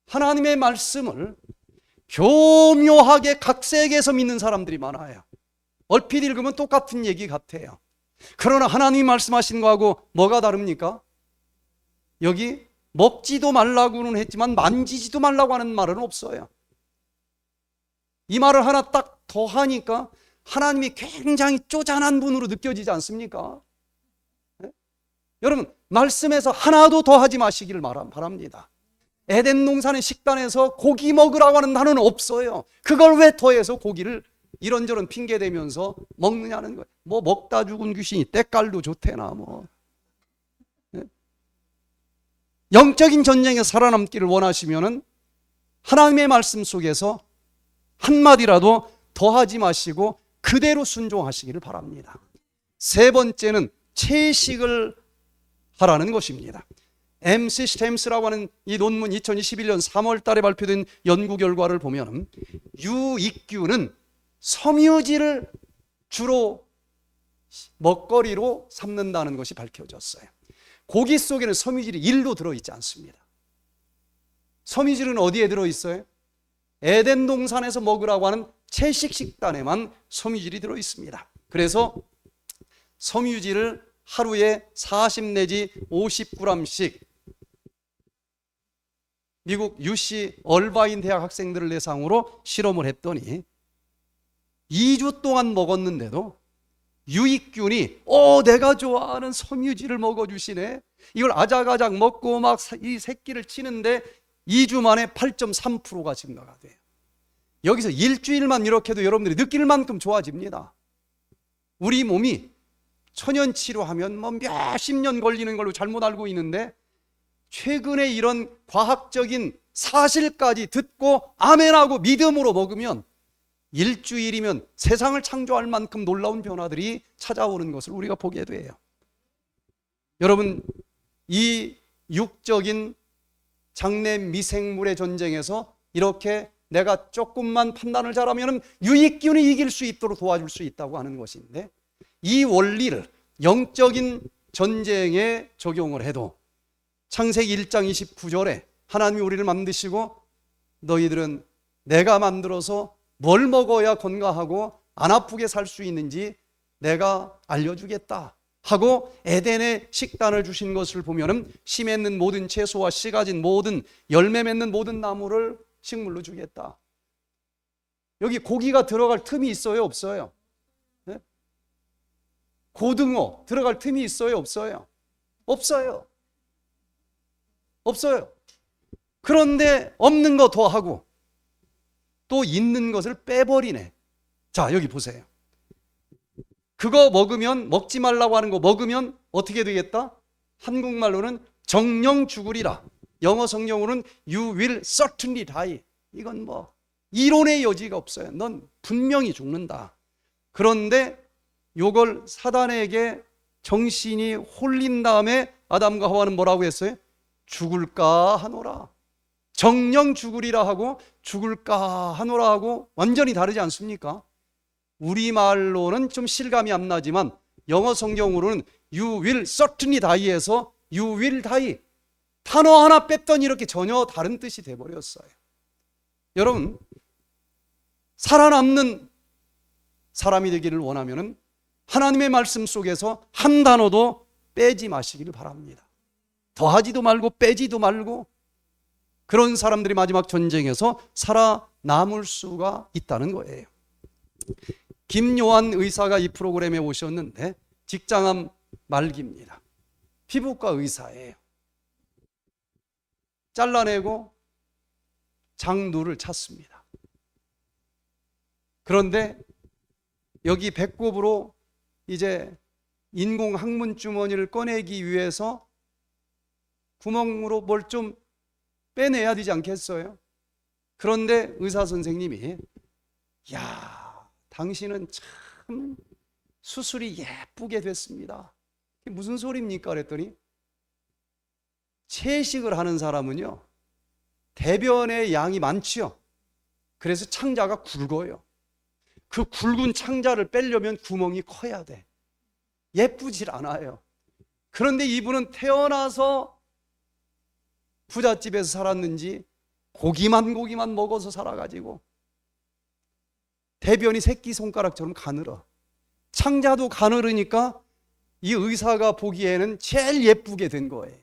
Speaker 1: 하나님의 말씀을 교묘하게 각색해서 믿는 사람들이 많아요. 얼핏 읽으면 똑같은 얘기 같아요. 그러나 하나님이 말씀하신 거하고 뭐가 다릅니까? 여기 먹지도 말라고는 했지만 만지지도 말라고 하는 말은 없어요. 이 말을 하나 딱 더 하니까 하나님이 굉장히 쪼잔한 분으로 느껴지지 않습니까? 네? 여러분, 말씀에서 하나도 더 하지 마시기를 바랍니다. 에덴 동산의 식단에서 고기 먹으라고 하는 단어는 없어요. 그걸 왜 더해서 고기를 이런저런 핑계 대면서 먹느냐는 거예요. 뭐 먹다 죽은 귀신이 때깔도 좋대나 뭐. 네? 영적인 전쟁에 살아남기를 원하시면은 하나님의 말씀 속에서 한마디라도 더하지 마시고 그대로 순종하시기를 바랍니다. 세 번째는 채식을 하라는 것입니다. MC 스템스라고 하는 이 논문 2021년 3월 달에 발표된 연구 결과를 보면 유익균은 섬유질을 주로 먹거리로 삼는다는 것이 밝혀졌어요. 고기 속에는 섬유질이 1도 들어있지 않습니다. 섬유질은 어디에 들어있어요? 에덴 동산에서 먹으라고 하는 채식 식단에만 섬유질이 들어있습니다. 그래서 섬유질을 하루에 40 내지 50g씩 미국 UC 얼바인 대학 학생들을 대상으로 실험을 했더니 2주 동안 먹었는데도 유익균이 내가 좋아하는 섬유질을 먹어주시네. 이걸 아작아작 먹고 막 이 새끼를 치는데 2주 만에 8.3%가 증가가 돼요. 여기서 일주일만 이렇게 해도 여러분들이 느낄 만큼 좋아집니다. 우리 몸이 천연치료하면 뭐 몇십 년 걸리는 걸로 잘못 알고 있는데 최근에 이런 과학적인 사실까지 듣고 아멘하고 믿음으로 먹으면 일주일이면 세상을 창조할 만큼 놀라운 변화들이 찾아오는 것을 우리가 보게 돼요. 여러분, 이 육적인 장내 미생물의 전쟁에서 이렇게 내가 조금만 판단을 잘하면 유익균이 이길 수 있도록 도와줄 수 있다고 하는 것인데 이 원리를 영적인 전쟁에 적용을 해도 창세기 1장 29절에 하나님이 우리를 만드시고 너희들은 내가 만들어서 뭘 먹어야 건강하고 안 아프게 살 수 있는지 내가 알려주겠다 하고 에덴의 식단을 주신 것을 보면 씨 맺는 모든 채소와 씨 가진 모든 열매 맺는 모든 나무를 식물로 주겠다. 여기 고기가 들어갈 틈이 있어요, 없어요? 네? 고등어 들어갈 틈이 있어요, 없어요? 없어요. 없어요. 그런데 없는 거 더하고 또 있는 것을 빼버리네. 자, 여기 보세요. 그거 먹으면, 먹지 말라고 하는 거 먹으면 어떻게 되겠다? 한국말로는 정령 죽으리라. 영어 성경으로는 You will certainly die. 이건 뭐 이론의 여지가 없어요. 넌 분명히 죽는다. 그런데 요걸 사단에게 정신이 홀린 다음에 아담과 하와는 뭐라고 했어요? 죽을까 하노라. 정령 죽으리라 하고 죽을까 하노라 하고 완전히 다르지 않습니까? 우리말로는 좀 실감이 안 나지만 영어 성경으로는 You will certainly die에서 You will die. 단어 하나 뺐더니 이렇게 전혀 다른 뜻이 돼버렸어요. 여러분, 살아남는 사람이 되기를 원하면 하나님의 말씀 속에서 한 단어도 빼지 마시기를 바랍니다. 더하지도 말고 빼지도 말고 그런 사람들이 마지막 전쟁에서 살아남을 수가 있다는 거예요. 김요한 의사가 이 프로그램에 오셨는데 직장암 말기입니다. 피부과 의사예요. 잘라내고 장누를 찾습니다. 그런데 여기 배꼽으로 이제 인공 항문 주머니를 꺼내기 위해서 구멍으로 뭘 좀 빼내야 되지 않겠어요? 그런데 의사 선생님이 야, 당신은 참 수술이 예쁘게 됐습니다. 이게 무슨 소리입니까? 그랬더니 채식을 하는 사람은요, 대변의 양이 많지요. 그래서 창자가 굵어요. 그 굵은 창자를 빼려면 구멍이 커야 돼. 예쁘질 않아요. 그런데 이분은 태어나서 부잣집에서 살았는지 고기만 먹어서 살아가지고 대변이 새끼손가락처럼 가늘어. 창자도 가늘으니까 이 의사가 보기에는 제일 예쁘게 된 거예요.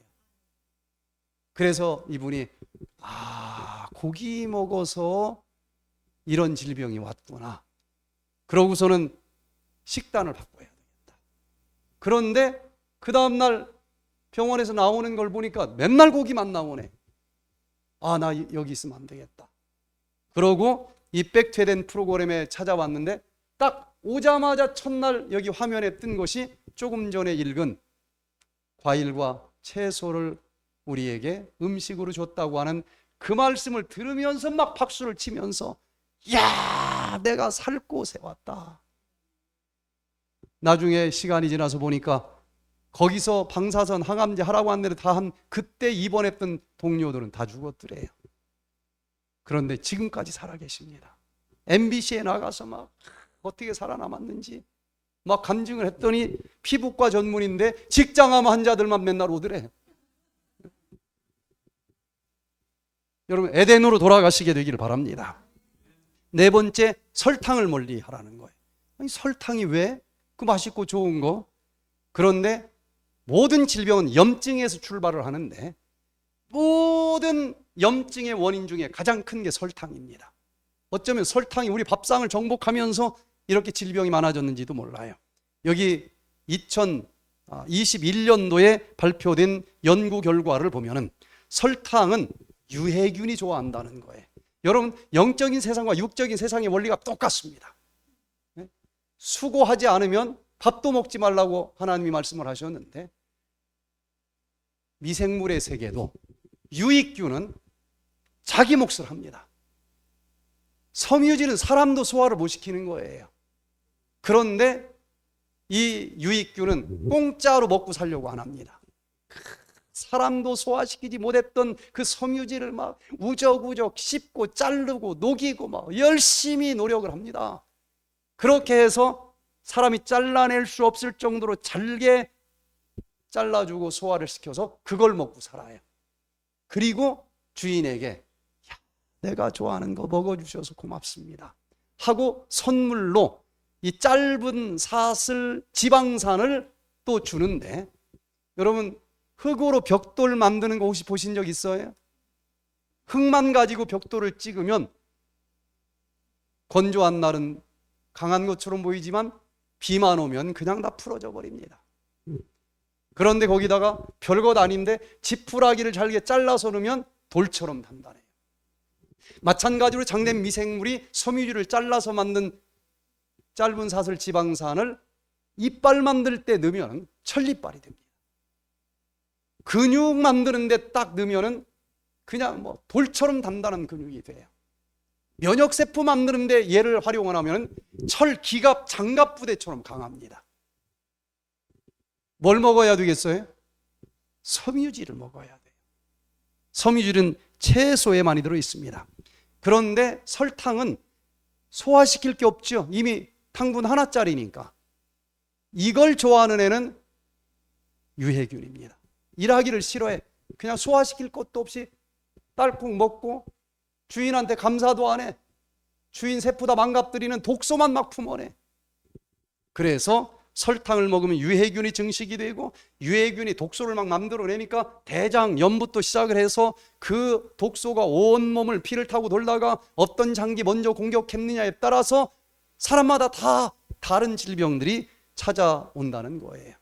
Speaker 1: 그래서 이분이 고기 먹어서 이런 질병이 왔구나. 그러고서는 식단을 바꿔야 되겠다. 그런데 그 다음날 병원에서 나오는 걸 보니까 맨날 고기만 나오네. 나 여기 있으면 안 되겠다. 그러고 이 백퇴된 프로그램에 찾아왔는데 딱 오자마자 첫날 여기 화면에 뜬 것이 조금 전에 읽은 과일과 채소를 우리에게 음식으로 줬다고 하는 그 말씀을 들으면서 막 박수를 치면서 야, 내가 살 곳에 왔다. 나중에 시간이 지나서 보니까 거기서 방사선 항암제 하라고 한 데를 다 한 그때 입원했던 동료들은 다 죽었더래요. 그런데 지금까지 살아계십니다. MBC에 나가서 막 어떻게 살아남았는지 막 간증을 했더니 피부과 전문인데 직장암 환자들만 맨날 오더래. 여러분, 에덴으로 돌아가시게 되기를 바랍니다. 네 번째, 설탕을 멀리 하라는 거예요. 아니, 설탕이 왜? 그 맛있고 좋은 거. 그런데 모든 질병은 염증에서 출발을 하는데 모든 염증의 원인 중에 가장 큰 게 설탕입니다. 어쩌면 설탕이 우리 밥상을 정복하면서 이렇게 질병이 많아졌는지도 몰라요. 여기 2021년도에 발표된 연구 결과를 보면은 설탕은 유해균이 좋아한다는 거예요. 여러분, 영적인 세상과 육적인 세상의 원리가 똑같습니다. 수고하지 않으면 밥도 먹지 말라고 하나님이 말씀을 하셨는데 미생물의 세계도 유익균은 자기 몫을 합니다. 섬유질은 사람도 소화를 못 시키는 거예요. 그런데 이 유익균은 공짜로 먹고 살려고 안 합니다. 사람도 소화시키지 못했던 그 섬유질을 막 우적우적 씹고 자르고 녹이고 막 열심히 노력을 합니다. 그렇게 해서 사람이 잘라낼 수 없을 정도로 잘게 잘라주고 소화를 시켜서 그걸 먹고 살아요. 그리고 주인에게 내가 좋아하는 거 먹어주셔서 고맙습니다 하고 선물로 이 짧은 사슬 지방산을 또 주는데, 여러분, 흙으로 벽돌 만드는 거 혹시 보신 적 있어요? 흙만 가지고 벽돌을 찍으면 건조한 날은 강한 것처럼 보이지만 비만 오면 그냥 다 풀어져 버립니다. 그런데 거기다가 별것 아닌데 지푸라기를 잘게 잘라서 넣으면 돌처럼 단단해요. 마찬가지로 장된 미생물이 섬유질을 잘라서 만든 짧은 사슬 지방산을 이빨 만들 때 넣으면 천리빨이 됩니다. 근육 만드는데 딱 넣으면 그냥 뭐 돌처럼 단단한 근육이 돼요. 면역세포 만드는데 얘를 활용하면 철 기갑 장갑 부대처럼 강합니다. 뭘 먹어야 되겠어요? 섬유질을 먹어야 돼요. 섬유질은 채소에 많이 들어 있습니다. 그런데 설탕은 소화시킬 게 없죠. 이미 당분 하나짜리니까. 이걸 좋아하는 애는 유해균입니다. 일하기를 싫어해. 그냥 소화시킬 것도 없이 딸꾹 먹고 주인한테 감사도 안 해. 주인 세포 다 망가뜨리는 독소만 막 품어내. 그래서 설탕을 먹으면 유해균이 증식이 되고 유해균이 독소를 막 만들어내니까 대장염부터 시작을 해서 그 독소가 온몸을 피를 타고 돌다가 어떤 장기 먼저 공격했느냐에 따라서 사람마다 다 다른 질병들이 찾아온다는 거예요.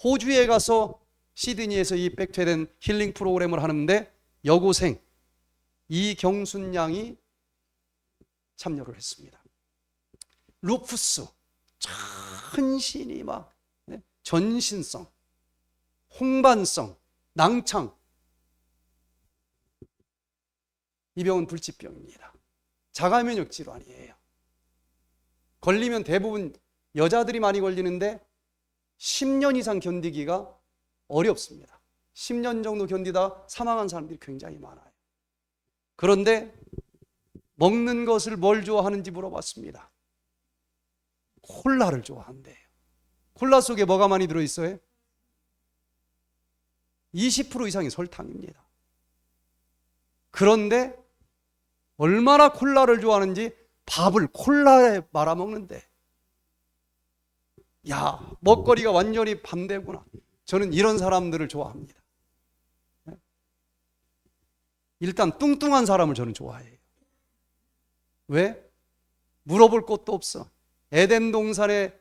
Speaker 1: 호주에 가서 시드니에서 이 백퇴된 힐링 프로그램을 하는데 여고생 이경순 양이 참여를 했습니다. 루푸스, 천신이 막 전신성, 홍반성, 낭창, 이 병은 불치병입니다. 자가면역 질환이에요. 걸리면 대부분 여자들이 많이 걸리는데 10년 이상 견디기가 어렵습니다. 10년 정도 견디다 사망한 사람들이 굉장히 많아요. 그런데 먹는 것을 뭘 좋아하는지 물어봤습니다. 콜라를 좋아한대요. 콜라 속에 뭐가 많이 들어있어요? 20% 이상이 설탕입니다. 그런데 얼마나 콜라를 좋아하는지 밥을 콜라에 말아먹는데, 야, 먹거리가 완전히 반대구나. 저는 이런 사람들을 좋아합니다. 일단 뚱뚱한 사람을 저는 좋아해요. 왜? 물어볼 것도 없어. 에덴 동산의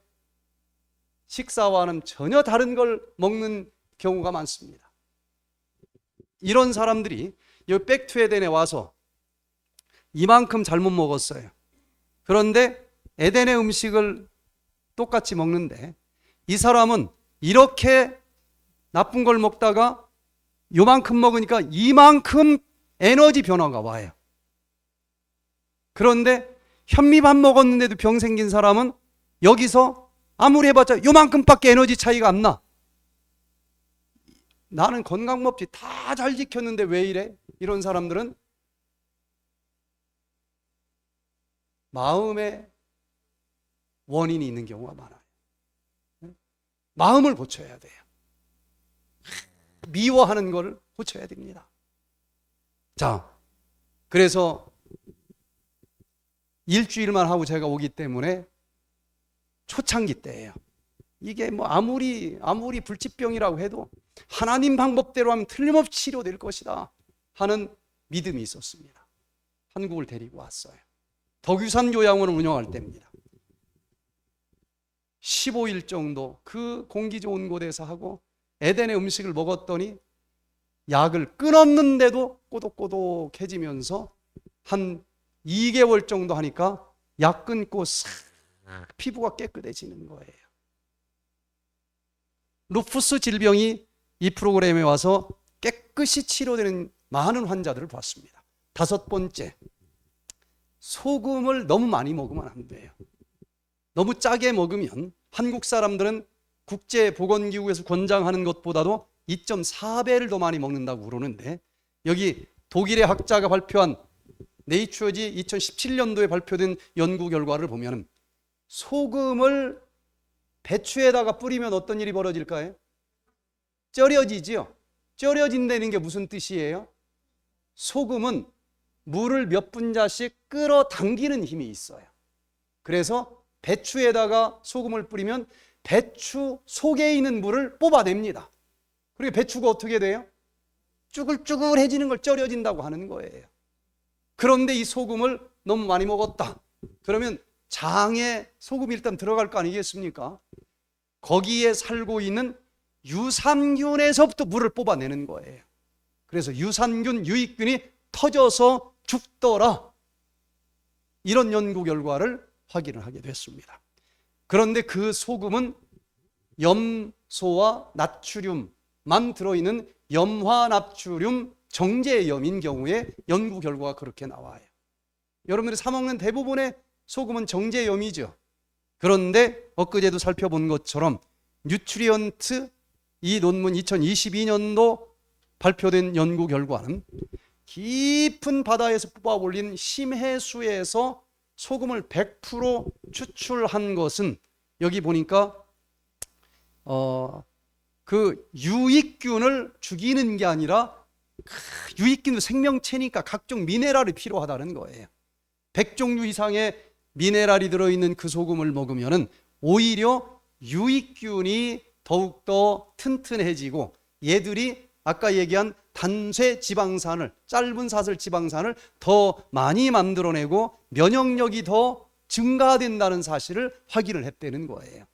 Speaker 1: 식사와는 전혀 다른 걸 먹는 경우가 많습니다. 이런 사람들이 이 백투 에덴에 와서 이만큼 잘못 먹었어요. 그런데 에덴의 음식을 똑같이 먹는데 이 사람은 이렇게 나쁜 걸 먹다가 요만큼 먹으니까 이만큼 에너지 변화가 와요. 그런데 현미밥 먹었는데도 병 생긴 사람은 여기서 아무리 해봤자 요만큼밖에 에너지 차이가 안 나. 나는 건강법칙 다 잘 지켰는데 왜 이래? 이런 사람들은 마음에 원인이 있는 경우가 많아요. 마음을 고쳐야 돼요. 미워하는 걸 고쳐야 됩니다. 자, 그래서 일주일만 하고 제가 오기 때문에 초창기 때예요. 이게 뭐 아무리 불치병이라고 해도 하나님 방법대로 하면 틀림없이 치료될 것이다 하는 믿음이 있었습니다. 한국을 데리고 왔어요. 덕유산 요양원을 운영할 때입니다. 15일 정도 그 공기 좋은 곳에서 하고 에덴의 음식을 먹었더니 약을 끊었는데도 꼬독꼬독해지면서 한 2개월 정도 하니까 약 끊고 싹 피부가 깨끗해지는 거예요. 루푸스 질병이 이 프로그램에 와서 깨끗이 치료되는 많은 환자들을 봤습니다. 5번째, 소금을 너무 많이 먹으면 안 돼요. 너무 짜게 먹으면 한국 사람들은 국제보건기구에서 권장하는 것보다도 2.4배를 더 많이 먹는다고 그러는데 여기 독일의 학자가 발표한 네이처지 2017년도에 발표된 연구 결과를 보면 소금을 배추에다가 뿌리면 어떤 일이 벌어질까요? 쪄려지지요. 쪄려진다는 게 무슨 뜻이에요? 소금은 물을 몇 분자씩 끌어당기는 힘이 있어요. 그래서 배추에다가 소금을 뿌리면 배추 속에 있는 물을 뽑아냅니다. 그리고 배추가 어떻게 돼요? 쭈글쭈글해지는 걸 쪄려진다고 하는 거예요. 그런데 이 소금을 너무 많이 먹었다. 그러면 장에 소금이 일단 들어갈 거 아니겠습니까? 거기에 살고 있는 유산균에서부터 물을 뽑아내는 거예요. 그래서 유산균, 유익균이 터져서 죽더라. 이런 연구 결과를 확인을 하게 됐습니다. 그런데 그 소금은 염소와 나트륨만 들어있는 염화나트륨 정제염인 경우에 연구 결과가 그렇게 나와요. 여러분들이 사 먹는 대부분의 소금은 정제염이죠. 그런데 엊그제도 살펴본 것처럼 뉴트리언트 이 논문 2022년도 발표된 연구 결과는 깊은 바다에서 뽑아 올린 심해수에서 소금을 100% 추출한 것은 여기 보니까 그 유익균을 죽이는 게 아니라 유익균도 생명체니까 각종 미네랄이 필요하다는 거예요. 100종류 이상의 미네랄이 들어있는 그 소금을 먹으면 오히려 유익균이 더욱더 튼튼해지고 얘들이 아까 얘기한 단쇄 지방산을, 짧은 사슬 지방산을 더 많이 만들어내고 면역력이 더 증가된다는 사실을 확인을 했다는 거예요.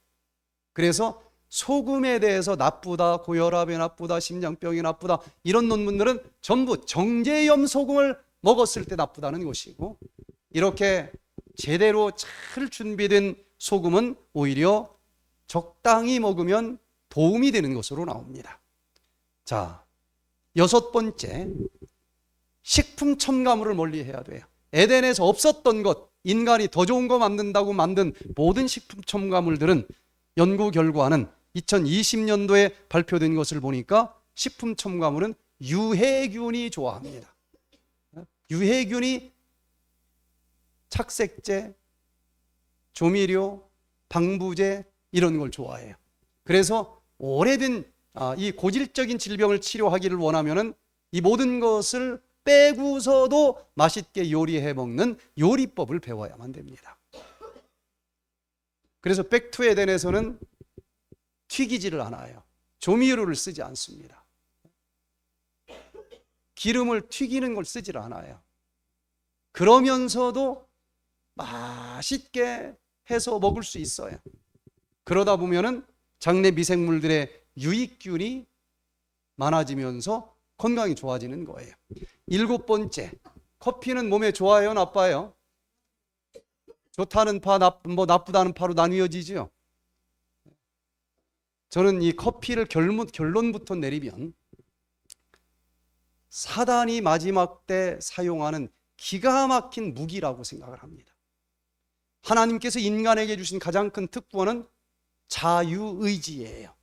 Speaker 1: 그래서 소금에 대해서 나쁘다, 고혈압이 나쁘다, 심장병이 나쁘다 이런 논문들은 전부 정제염 소금을 먹었을 때 나쁘다는 것이고, 이렇게 제대로 잘 준비된 소금은 오히려 적당히 먹으면 도움이 되는 것으로 나옵니다. 자, 6번째, 식품 첨가물을 멀리 해야 돼요. 에덴에서 없었던 것, 인간이 더 좋은 거 만든다고 만든 모든 식품 첨가물들은 연구 결과는 2020년도에 발표된 것을 보니까 식품 첨가물은 유해균이 좋아합니다. 유해균이 착색제, 조미료, 방부제 이런 걸 좋아해요. 그래서 오래된 이 고질적인 질병을 치료하기를 원하면은 이 모든 것을 빼고서도 맛있게 요리해 먹는 요리법을 배워야만 됩니다. 그래서 백투 에덴에서는 튀기지를 않아요. 조미료를 쓰지 않습니다. 기름을 튀기는 걸 쓰질 않아요. 그러면서도 맛있게 해서 먹을 수 있어요. 그러다 보면은 장내 미생물들의 유익균이 많아지면서 건강이 좋아지는 거예요. 7번째, 커피는 몸에 좋아요, 나빠요? 좋다는 파, 나쁘다는 파로 나뉘어지죠. 저는 이 커피를 결론부터 내리면 사단이 마지막 때 사용하는 기가 막힌 무기라고 생각을 합니다. 하나님께서 인간에게 주신 가장 큰 특권은 자유의지예요.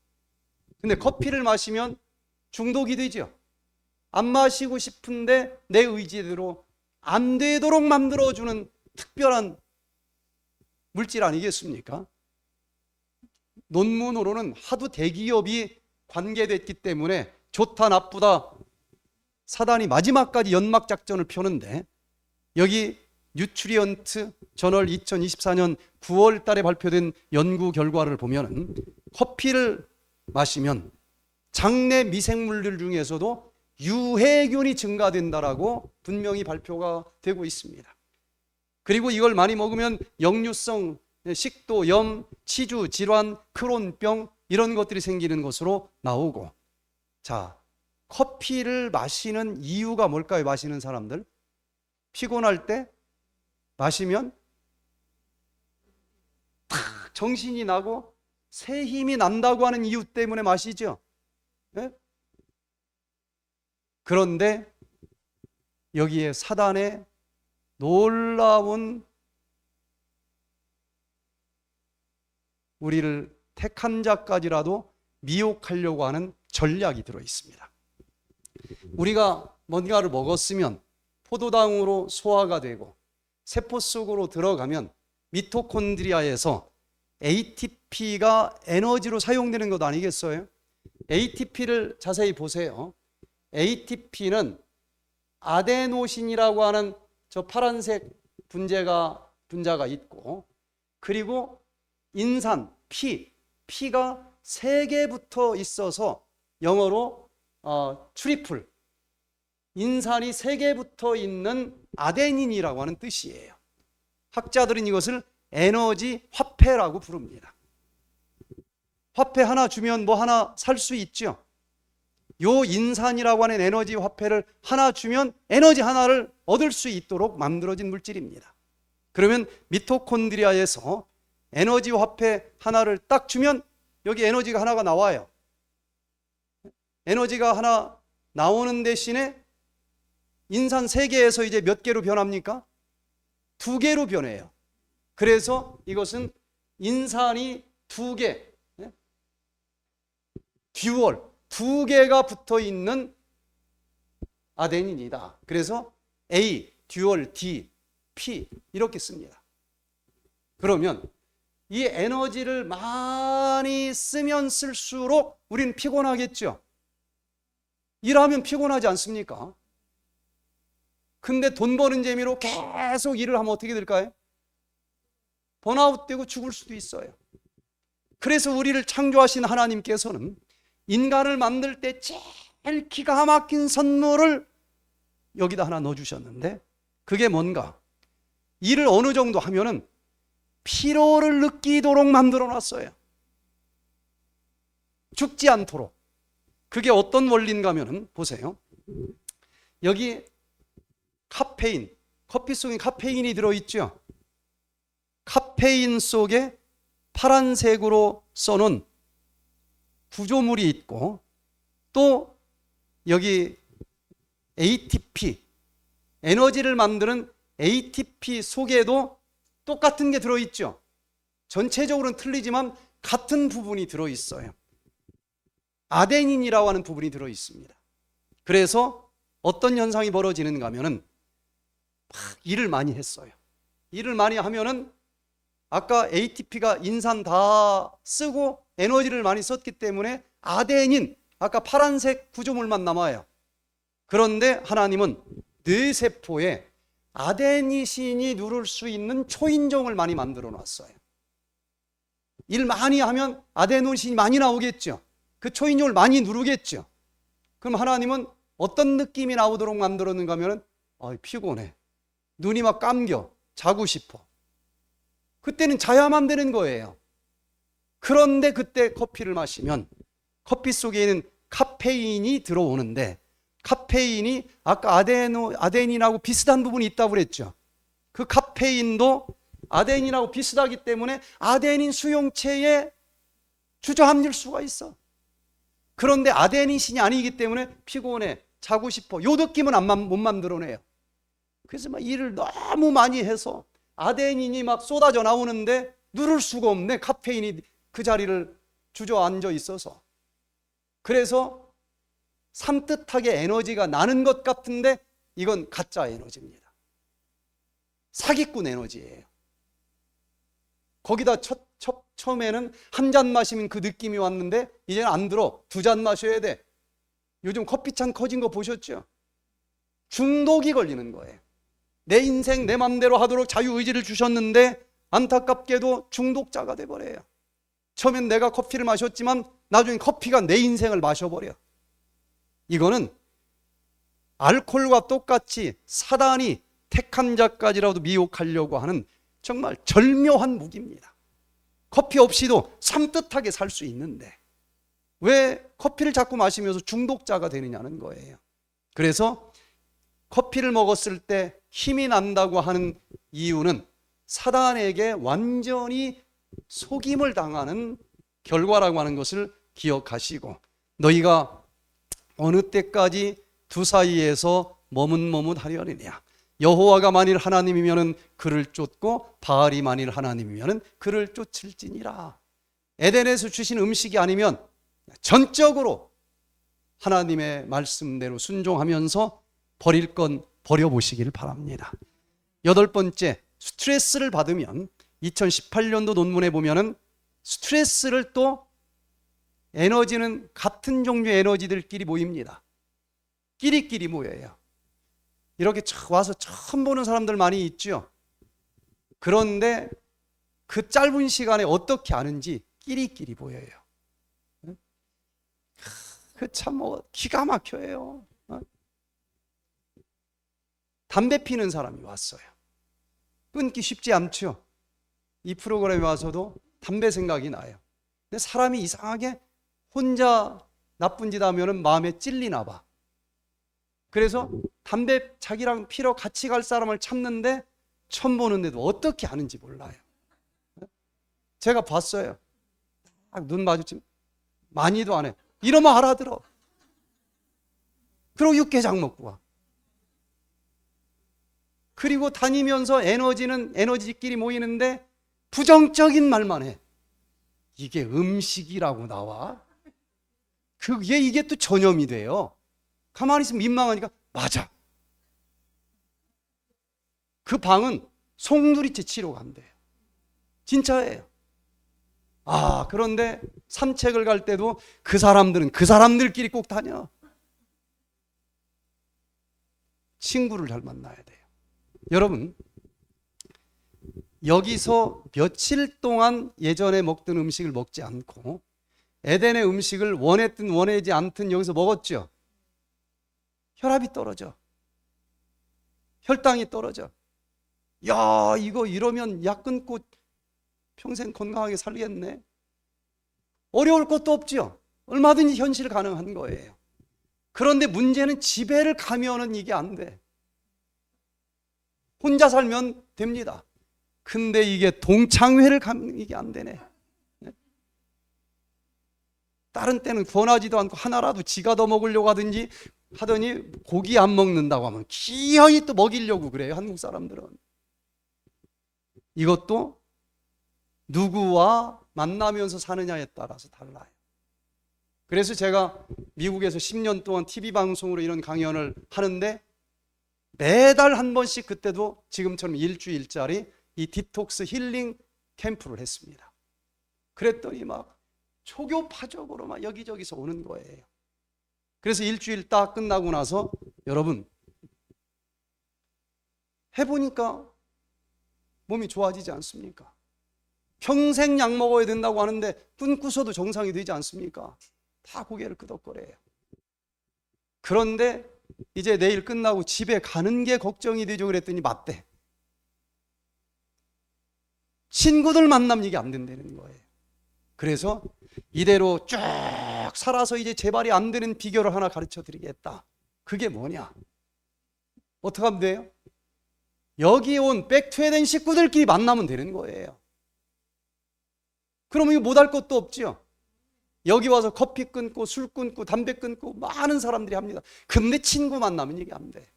Speaker 1: 근데 커피를 마시면 중독이 되죠. 안 마시고 싶은데 내 의지대로 안 되도록 만들어주는 특별한 물질 아니겠습니까? 논문으로는 하도 대기업이 관계됐기 때문에 좋다 나쁘다 사단이 마지막까지 연막 작전을 펴는데, 여기 뉴트리언트 저널 2024년 9월 달에 발표된 연구 결과를 보면 커피를 마시면 장내 미생물들 중에서도 유해균이 증가된다라고 분명히 발표가 되고 있습니다. 그리고 이걸 많이 먹으면 역류성 식도염, 치주 질환, 크론병 이런 것들이 생기는 것으로 나오고, 자, 커피를 마시는 이유가 뭘까요? 마시는 사람들 피곤할 때 마시면 탁 정신이 나고 새 힘이 난다고 하는 이유 때문에 마시죠. 네? 그런데 여기에 사단의 놀라운 우리를 택한 자까지라도 미혹하려고 하는 전략이 들어 있습니다. 우리가 뭔가를 먹었으면 포도당으로 소화가 되고 세포 속으로 들어가면 미토콘드리아에서 ATP가 에너지로 사용되는 것 아니겠어요? ATP를 자세히 보세요. ATP는 아데노신이라고 하는 저 파란색 분자가 있고, 그리고 인산, 피가 3개 붙어 있어서 영어로 트리플, 인산이 3개 붙어 있는 아데닌이라고 하는 뜻이에요. 학자들은 이것을 에너지 화폐라고 부릅니다. 화폐 하나 주면 뭐 하나 살 수 있죠. 요 인산이라고 하는 에너지 화폐를 하나 주면 에너지 하나를 얻을 수 있도록 만들어진 물질입니다. 그러면 미토콘드리아에서 에너지 화폐 하나를 딱 주면 여기 에너지가 하나가 나와요. 에너지가 하나 나오는 대신에 인산 3개에서 이제 몇 개로 변합니까? 2개로 변해요. 그래서 이것은 인산이 2개, 듀얼 2개가 붙어 있는 아데닌이다. 그래서 A, 듀얼 D, P 이렇게 씁니다. 그러면 이 에너지를 많이 쓰면 쓸수록 우리는 피곤하겠죠. 일하면 피곤하지 않습니까? 근데 돈 버는 재미로 계속 일을 하면 어떻게 될까요? 번아웃 되고 죽을 수도 있어요. 그래서 우리를 창조하신 하나님께서는 인간을 만들 때 제일 기가 막힌 선물을 여기다 하나 넣어주셨는데, 그게 뭔가? 일을 어느 정도 하면은 피로를 느끼도록 만들어 놨어요. 죽지 않도록. 그게 어떤 원리인가 하면은 보세요. 여기 카페인, 커피 속에 카페인이 들어있죠. 카페인 속에 파란색으로 써놓은 구조물이 있고, 또 여기 ATP, 에너지를 만드는 ATP 속에도 똑같은 게 들어있죠. 전체적으로는 틀리지만 같은 부분이 들어있어요. 아데닌이라고 하는 부분이 들어있습니다. 그래서 어떤 현상이 벌어지는가 하면은 막 일을 많이 했어요. 일을 많이 하면은 아까 ATP가 인산 다 쓰고 에너지를 많이 썼기 때문에 아데닌, 아까 파란색 구조물만 남아요. 그런데 하나님은 뇌세포에 아데니신이 누를 수 있는 초인종을 많이 만들어 놨어요. 일 많이 하면 아데노신이 많이 나오겠죠. 그 초인종을 많이 누르겠죠. 그럼 하나님은 어떤 느낌이 나오도록 만들었는가 하면 피곤해, 눈이 막 감겨, 자고 싶어. 그때는 자야만 되는 거예요. 그런데 그때 커피를 마시면 커피 속에는 카페인이 들어오는데, 카페인이 아까 아데닌하고 비슷한 부분이 있다고 그랬죠. 그 카페인도 아데닌하고 비슷하기 때문에 아데닌 수용체에 주저앉을 수가 있어. 그런데 아데닌신이 아니기 때문에 피곤해, 자고 싶어, 요 느낌은 못 만들어내요. 그래서 막 일을 너무 많이 해서 아데닌이 막 쏟아져 나오는데 누를 수가 없네, 카페인이 그 자리를 주저앉아 있어서. 그래서 산뜻하게 에너지가 나는 것 같은데 이건 가짜 에너지입니다. 사기꾼 에너지예요. 거기다 처음에는 한 잔 마시면 그 느낌이 왔는데 이제는 안 들어, 2잔 마셔야 돼. 요즘 커피잔 커진 거 보셨죠? 중독이 걸리는 거예요. 내 인생 내 맘대로 하도록 자유의지를 주셨는데 안타깝게도 중독자가 돼버려요. 처음엔 내가 커피를 마셨지만 나중에 커피가 내 인생을 마셔버려. 이거는 알코올과 똑같이 사단이 택한 자까지라도 미혹하려고 하는 정말 절묘한 무기입니다. 커피 없이도 산뜻하게 살 수 있는데 왜 커피를 자꾸 마시면서 중독자가 되느냐는 거예요. 그래서 커피를 먹었을 때 힘이 난다고 하는 이유는 사단에게 완전히 속임을 당하는 결과라고 하는 것을 기억하시고, 너희가 어느 때까지 두 사이에서 머뭇머뭇하려느냐. 여호와가 만일 하나님이면 그를 쫓고 바알이 만일 하나님이면 그를 쫓을지니라. 에덴에서 주신 음식이 아니면 전적으로 하나님의 말씀대로 순종하면서 버릴 건 버려보시길 바랍니다. 8번째, 스트레스를 받으면 2018년도 논문에 보면은 스트레스를 또 에너지는 같은 종류의 에너지들끼리 모입니다. 끼리끼리 모여요. 이렇게 와서 처음 보는 사람들 많이 있죠. 그런데 그 짧은 시간에 어떻게 아는지 끼리끼리 보여요. 그 참 기가 막혀요. 담배 피는 사람이 왔어요. 끊기 쉽지 않죠. 이 프로그램에 와서도 담배 생각이 나요. 근데 사람이 이상하게 혼자 나쁜 짓 하면은 마음에 찔리나 봐. 그래서 담배 자기랑 피러 같이 갈 사람을 찾는데 처음 보는데도 어떻게 하는지 몰라요. 제가 봤어요. 딱 눈 마주치면 많이도 안 해. 이러면 알아들어. 그리고 육개장 먹고 와. 그리고 다니면서 에너지는 에너지끼리 모이는데 부정적인 말만 해. 이게 음식이라고 나와? 그게 이게 또 전염이 돼요. 가만히 있으면 민망하니까 맞아. 그 방은 송두리째 치러 간대요. 진짜예요. 그런데 산책을 갈 때도 그 사람들은 그 사람들끼리 꼭 다녀. 친구를 잘 만나야 돼요. 여러분, 여기서 며칠 동안 예전에 먹던 음식을 먹지 않고 에덴의 음식을 원했든 원하지 않든 여기서 먹었죠. 혈압이 떨어져. 혈당이 떨어져. 야, 이거 이러면 약 끊고 평생 건강하게 살겠네. 어려울 것도 없죠. 얼마든지 현실 가능한 거예요. 그런데 문제는 지배를 가면은 이게 안 돼. 혼자 살면 됩니다. 근데 이게 동창회를 가면 이게 안 되네. 다른 때는 권하지도 않고 하나라도 지가 더 먹으려고 하더니 고기 안 먹는다고 하면 기어이 또 먹이려고 그래요. 한국 사람들은. 이것도 누구와 만나면서 사느냐에 따라서 달라요. 그래서 제가 미국에서 10년 동안 TV 방송으로 이런 강연을 하는데 매달 한 번씩 그때도 지금처럼 일주일짜리 이 디톡스 힐링 캠프를 했습니다. 그랬더니 막 초교파적으로 막 여기저기서 오는 거예요. 그래서 일주일 딱 끝나고 나서 여러분 해보니까 몸이 좋아지지 않습니까? 평생 약 먹어야 된다고 하는데 끊고서도 정상이 되지 않습니까? 다 고개를 끄덕거려요. 그런데 이제 내일 끝나고 집에 가는 게 걱정이 되죠. 그랬더니 맞대. 친구들 만나면 이게 안 된다는 거예요. 그래서 이대로 쭉 살아서 이제 재발이 안 되는 비결을 하나 가르쳐 드리겠다. 그게 뭐냐? 어떻게 하면 돼요? 여기 온 백투에덴 식구들끼리 만나면 되는 거예요. 그러면 이거 못할 것도 없죠. 여기 와서 커피 끊고 술 끊고 담배 끊고 많은 사람들이 합니다. 근데 친구 만나면 이게 안 돼.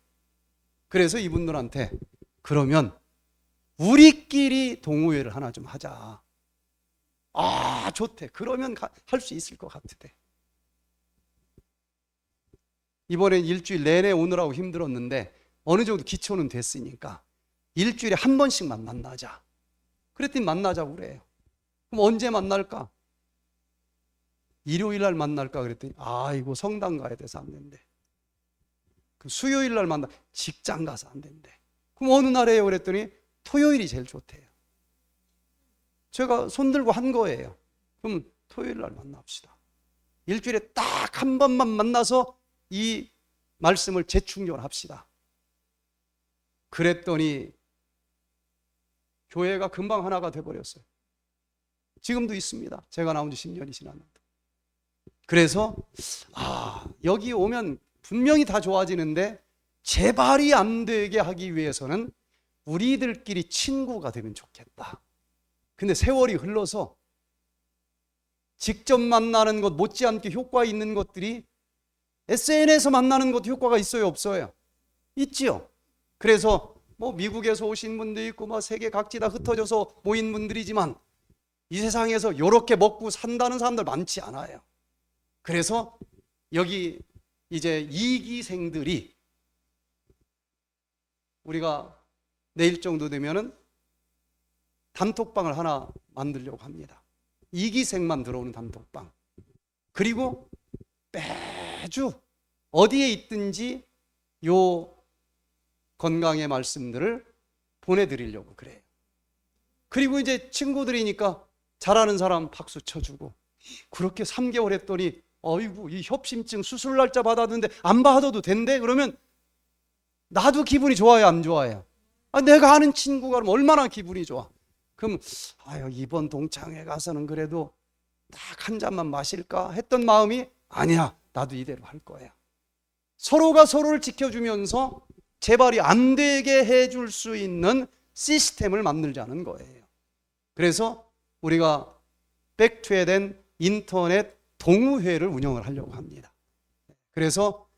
Speaker 1: 그래서 이분들한테 그러면 우리끼리 동호회를 하나 좀 하자. 아, 좋대. 그러면 할 수 있을 것 같대. 이번엔 일주일 내내 오느라고 힘들었는데 어느 정도 기초는 됐으니까 일주일에 한 번씩만 만나자. 그랬더니 만나자고 그래요. 그럼 언제 만날까? 일요일 날 만날까? 그랬더니 이거 성당 가야 돼서 안 된대. 그럼 수요일 날 만나. 직장 가서 안 된대. 그럼 어느 날이에요? 그랬더니 토요일이 제일 좋대요. 제가 손들고 한 거예요. 그럼 토요일 날 만납시다. 일주일에 딱 한 번만 만나서 이 말씀을 재충전합시다. 그랬더니 교회가 금방 하나가 돼버렸어요. 지금도 있습니다. 제가 나온 지 10년이 지났는데. 그래서 여기 오면 분명히 다 좋아지는데 재발이 안 되게 하기 위해서는 우리들끼리 친구가 되면 좋겠다. 근데 세월이 흘러서 직접 만나는 것 못지않게 효과 있는 것들이 SNS에서 만나는 것도 효과가 있어요, 없어요? 있지요. 그래서 미국에서 오신 분도 있고 세계 각지 다 흩어져서 모인 분들이지만 이 세상에서 이렇게 먹고 산다는 사람들 많지 않아요. 그래서 여기 이제 이기생들이 우리가 내일 정도 되면은 단톡방을 하나 만들려고 합니다. 이기생만 들어오는 단톡방. 그리고 매주 어디에 있든지 요 건강의 말씀들을 보내드리려고 그래요. 그리고 이제 친구들이니까 잘하는 사람 박수 쳐주고, 그렇게 3개월 했더니 어이구 이 협심증 수술 날짜 받았는데 안 받아도 된대? 그러면 나도 기분이 좋아요, 안 좋아요? 내가 아는 친구가 그러면 얼마나 기분이 좋아. 그럼 이번 동창회 가서는 그래도 딱 한 잔만 마실까 했던 마음이 아니야, 나도 이대로 할 거야. 서로가 서로를 지켜주면서 재발이 안 되게 해줄 수 있는 시스템을 만들자는 거예요. 그래서 우리가 백투에덴 인터넷 동호회를 운영을 하려고 합니다. 그래서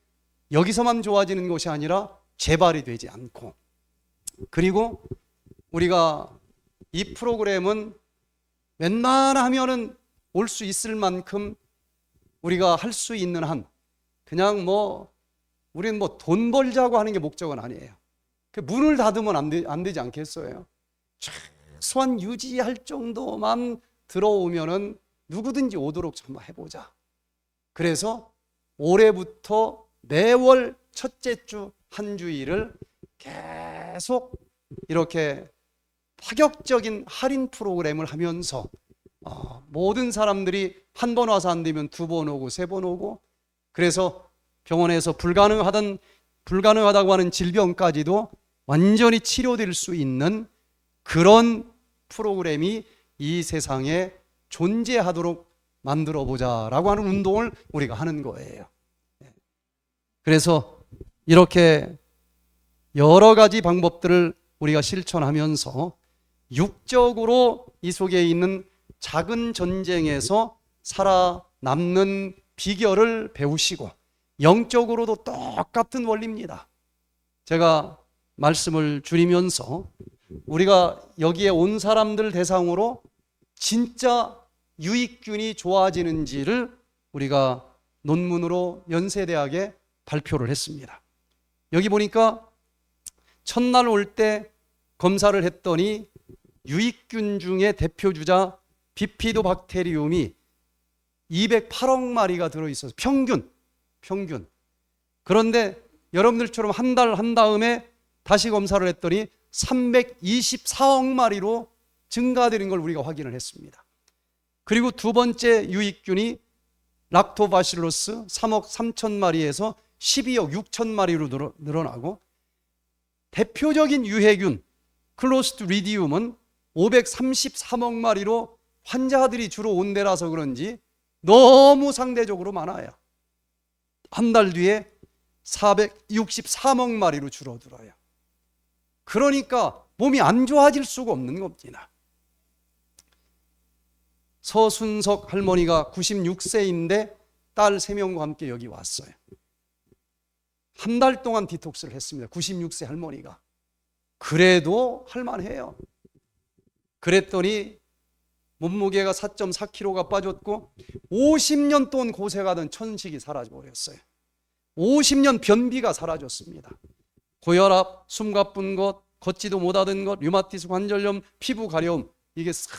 Speaker 1: 여기서만 좋아지는 것이 아니라 재발이 되지 않고, 그리고 우리가 이 프로그램은 웬만하면은 올 수 있을 만큼 우리가 할 수 있는 한, 그냥 우리는 돈 벌자고 하는 게 목적은 아니에요. 그 문을 닫으면 안 되지 않겠어요? 최소한 유지할 정도만 들어오면은 누구든지 오도록 한번 해보자. 그래서 올해부터 매월 첫째 주 한 주일을 계속 이렇게 파격적인 할인 프로그램을 하면서 모든 사람들이 한 번 와서 안 되면 2번 오고 3번 오고, 그래서 병원에서 불가능하다고 하는 질병까지도 완전히 치료될 수 있는 그런 프로그램이 이 세상에 존재하도록 만들어 보자라고 하는 운동을 우리가 하는 거예요. 그래서 이렇게 여러 가지 방법들을 우리가 실천하면서 육적으로 이 속에 있는 작은 전쟁에서 살아남는 비결을 배우시고, 영적으로도 똑같은 원리입니다. 제가 말씀을 줄이면서 우리가 여기에 온 사람들 대상으로 진짜 유익균이 좋아지는지를 우리가 논문으로 연세대학에 발표를 했습니다. 여기 보니까 첫날 올 때 검사를 했더니 유익균 중에 대표주자 비피도박테리움이 208억 마리가 들어있어서 평균. 그런데 여러분들처럼 한 달 한 다음에 다시 검사를 했더니 324억 마리로 증가되는 걸 우리가 확인을 했습니다. 그리고 두 번째 유익균이 락토바실로스 3억 3천 마리에서 12억 6천 마리로 늘어나고, 대표적인 유해균 클로스트리디움은 533억 마리로 환자들이 주로 온 데라서 그런지 너무 상대적으로 많아요. 한 달 뒤에 463억 마리로 줄어들어요. 그러니까 몸이 안 좋아질 수가 없는 겁니다. 서순석 할머니가 96세인데 딸 3명과 함께 여기 왔어요. 한 달 동안 디톡스를 했습니다. 96세 할머니가. 그래도 할만해요. 그랬더니 몸무게가 4.4kg가 빠졌고 50년 동안 고생하던 천식이 사라져버렸어요. 50년 변비가 사라졌습니다. 고혈압, 숨 가쁜 것, 걷지도 못하던 것, 류마티스 관절염, 피부 가려움, 이게 싹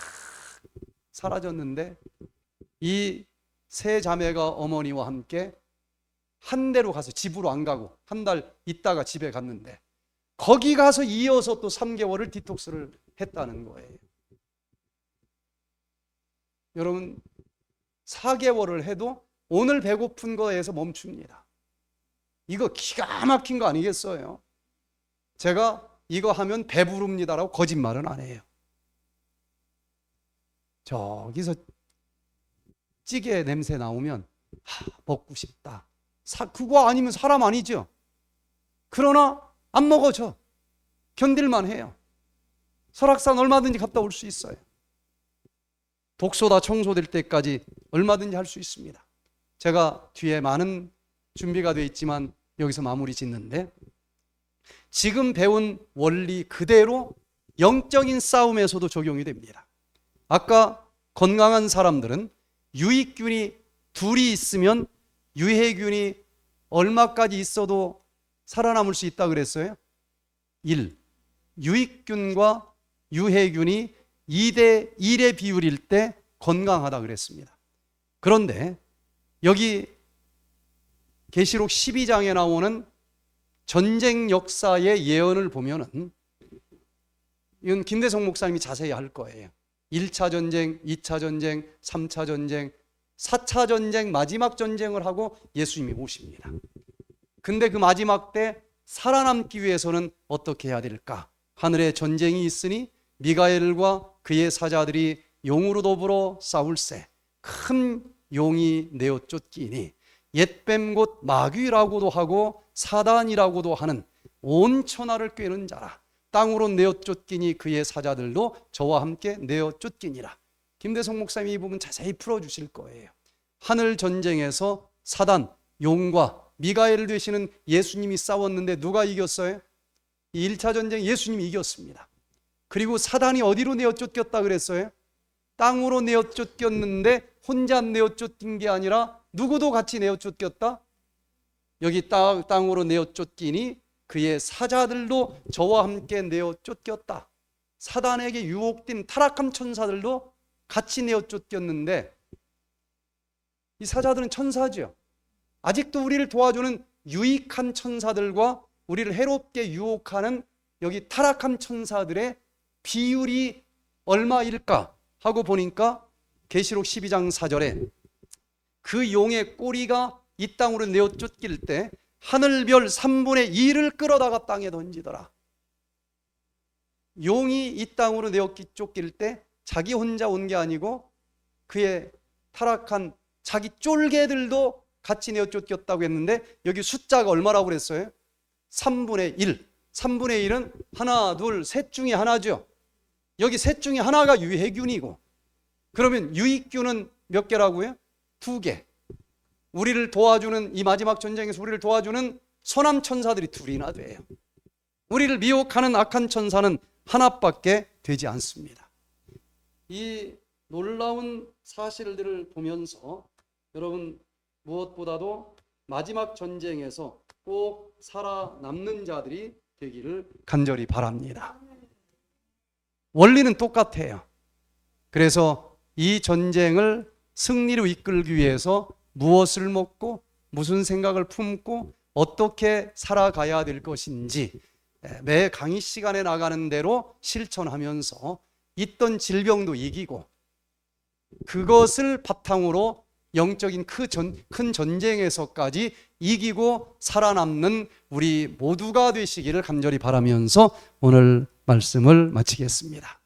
Speaker 1: 사라졌는데, 이 세 자매가 어머니와 함께 한 대로 가서, 집으로 안 가고 한 달 있다가 집에 갔는데, 거기 가서 이어서 또 3개월을 디톡스를 했다는 거예요. 여러분, 4개월을 해도 오늘 배고픈 거에서 멈춥니다. 이거 기가 막힌 거 아니겠어요? 제가 이거 하면 배부릅니다라고 거짓말은 안 해요. 저기서 찌개 냄새 나오면 먹고 싶다. 그거 아니면 사람 아니죠. 그러나 안 먹어져. 견딜만 해요. 설악산 얼마든지 갔다 올 수 있어요. 독소 다 청소될 때까지 얼마든지 할 수 있습니다. 제가 뒤에 많은 준비가 되어 있지만 여기서 마무리 짓는데, 지금 배운 원리 그대로 영적인 싸움에서도 적용이 됩니다. 아까 건강한 사람들은 유익균이 둘이 있으면 유해균이 얼마까지 있어도 살아남을 수 있다 그랬어요? 1. 유익균과 유해균이 2대 1의 비율일 때 건강하다 그랬습니다. 그런데 여기 계시록 12장에 나오는 전쟁 역사의 예언을 보면은, 이건 김대성 목사님이 자세히 할 거예요. 1차 전쟁, 2차 전쟁, 3차 전쟁, 4차 전쟁, 마지막 전쟁을 하고 예수님이 오십니다. 근데 그 마지막 때 살아남기 위해서는 어떻게 해야 될까? 하늘에 전쟁이 있으니 미가엘과 그의 사자들이 용으로 더불어 싸울세. 큰 용이 내어 쫓기니 옛뱀 곧 마귀라고도 하고 사단이라고도 하는 온 천하를 꿰는 자라. 땅으로 내어 쫓기니 그의 사자들도 저와 함께 내어 쫓기니라. 김대성 목사님이 이 부분 자세히 풀어주실 거예요. 하늘 전쟁에서 사단, 용과 미가엘 되시는 예수님이 싸웠는데 누가 이겼어요? 1차 전쟁 예수님이 이겼습니다. 그리고 사단이 어디로 내어 쫓겼다 그랬어요? 땅으로 내어 쫓겼는데 혼자 내어 쫓긴 게 아니라 누구도 같이 내어 쫓겼다? 여기 땅으로 내어 쫓기니 그의 사자들도 저와 함께 내어 쫓겼다. 사단에게 유혹된 타락한 천사들도 같이 내어 쫓겼는데, 이 사자들은 천사죠. 아직도 우리를 도와주는 유익한 천사들과 우리를 해롭게 유혹하는 여기 타락한 천사들의 비율이 얼마일까 하고 보니까 계시록 12장 4절에 그 용의 꼬리가 이 땅으로 내어 쫓길 때 하늘별 3분의 1을 끌어다가 땅에 던지더라. 용이 이 땅으로 내어 쫓길 때 자기 혼자 온 게 아니고 그의 타락한 자기 쫄개들도 같이 내어 쫓겼다고 했는데, 여기 숫자가 얼마라고 그랬어요? 3분의 1. 3분의 1은 하나, 둘, 셋 중에 하나죠. 여기 셋 중에 하나가 유해균이고, 그러면 유익균은 몇 개라고요? 2개. 우리를 도와주는, 이 마지막 전쟁에서 우리를 도와주는 선한 천사들이 둘이나 돼요. 우리를 미혹하는 악한 천사는 하나밖에 되지 않습니다. 이 놀라운 사실들을 보면서 여러분, 무엇보다도 마지막 전쟁에서 꼭 살아남는 자들이 되기를 간절히 바랍니다. 원리는 똑같아요. 그래서 이 전쟁을 승리로 이끌기 위해서 무엇을 먹고 무슨 생각을 품고 어떻게 살아가야 될 것인지 매 강의 시간에 나가는 대로 실천하면서 있던 질병도 이기고, 그것을 바탕으로 영적인 큰 전쟁에서까지 이기고 살아남는 우리 모두가 되시기를 간절히 바라면서 오늘 말씀을 마치겠습니다.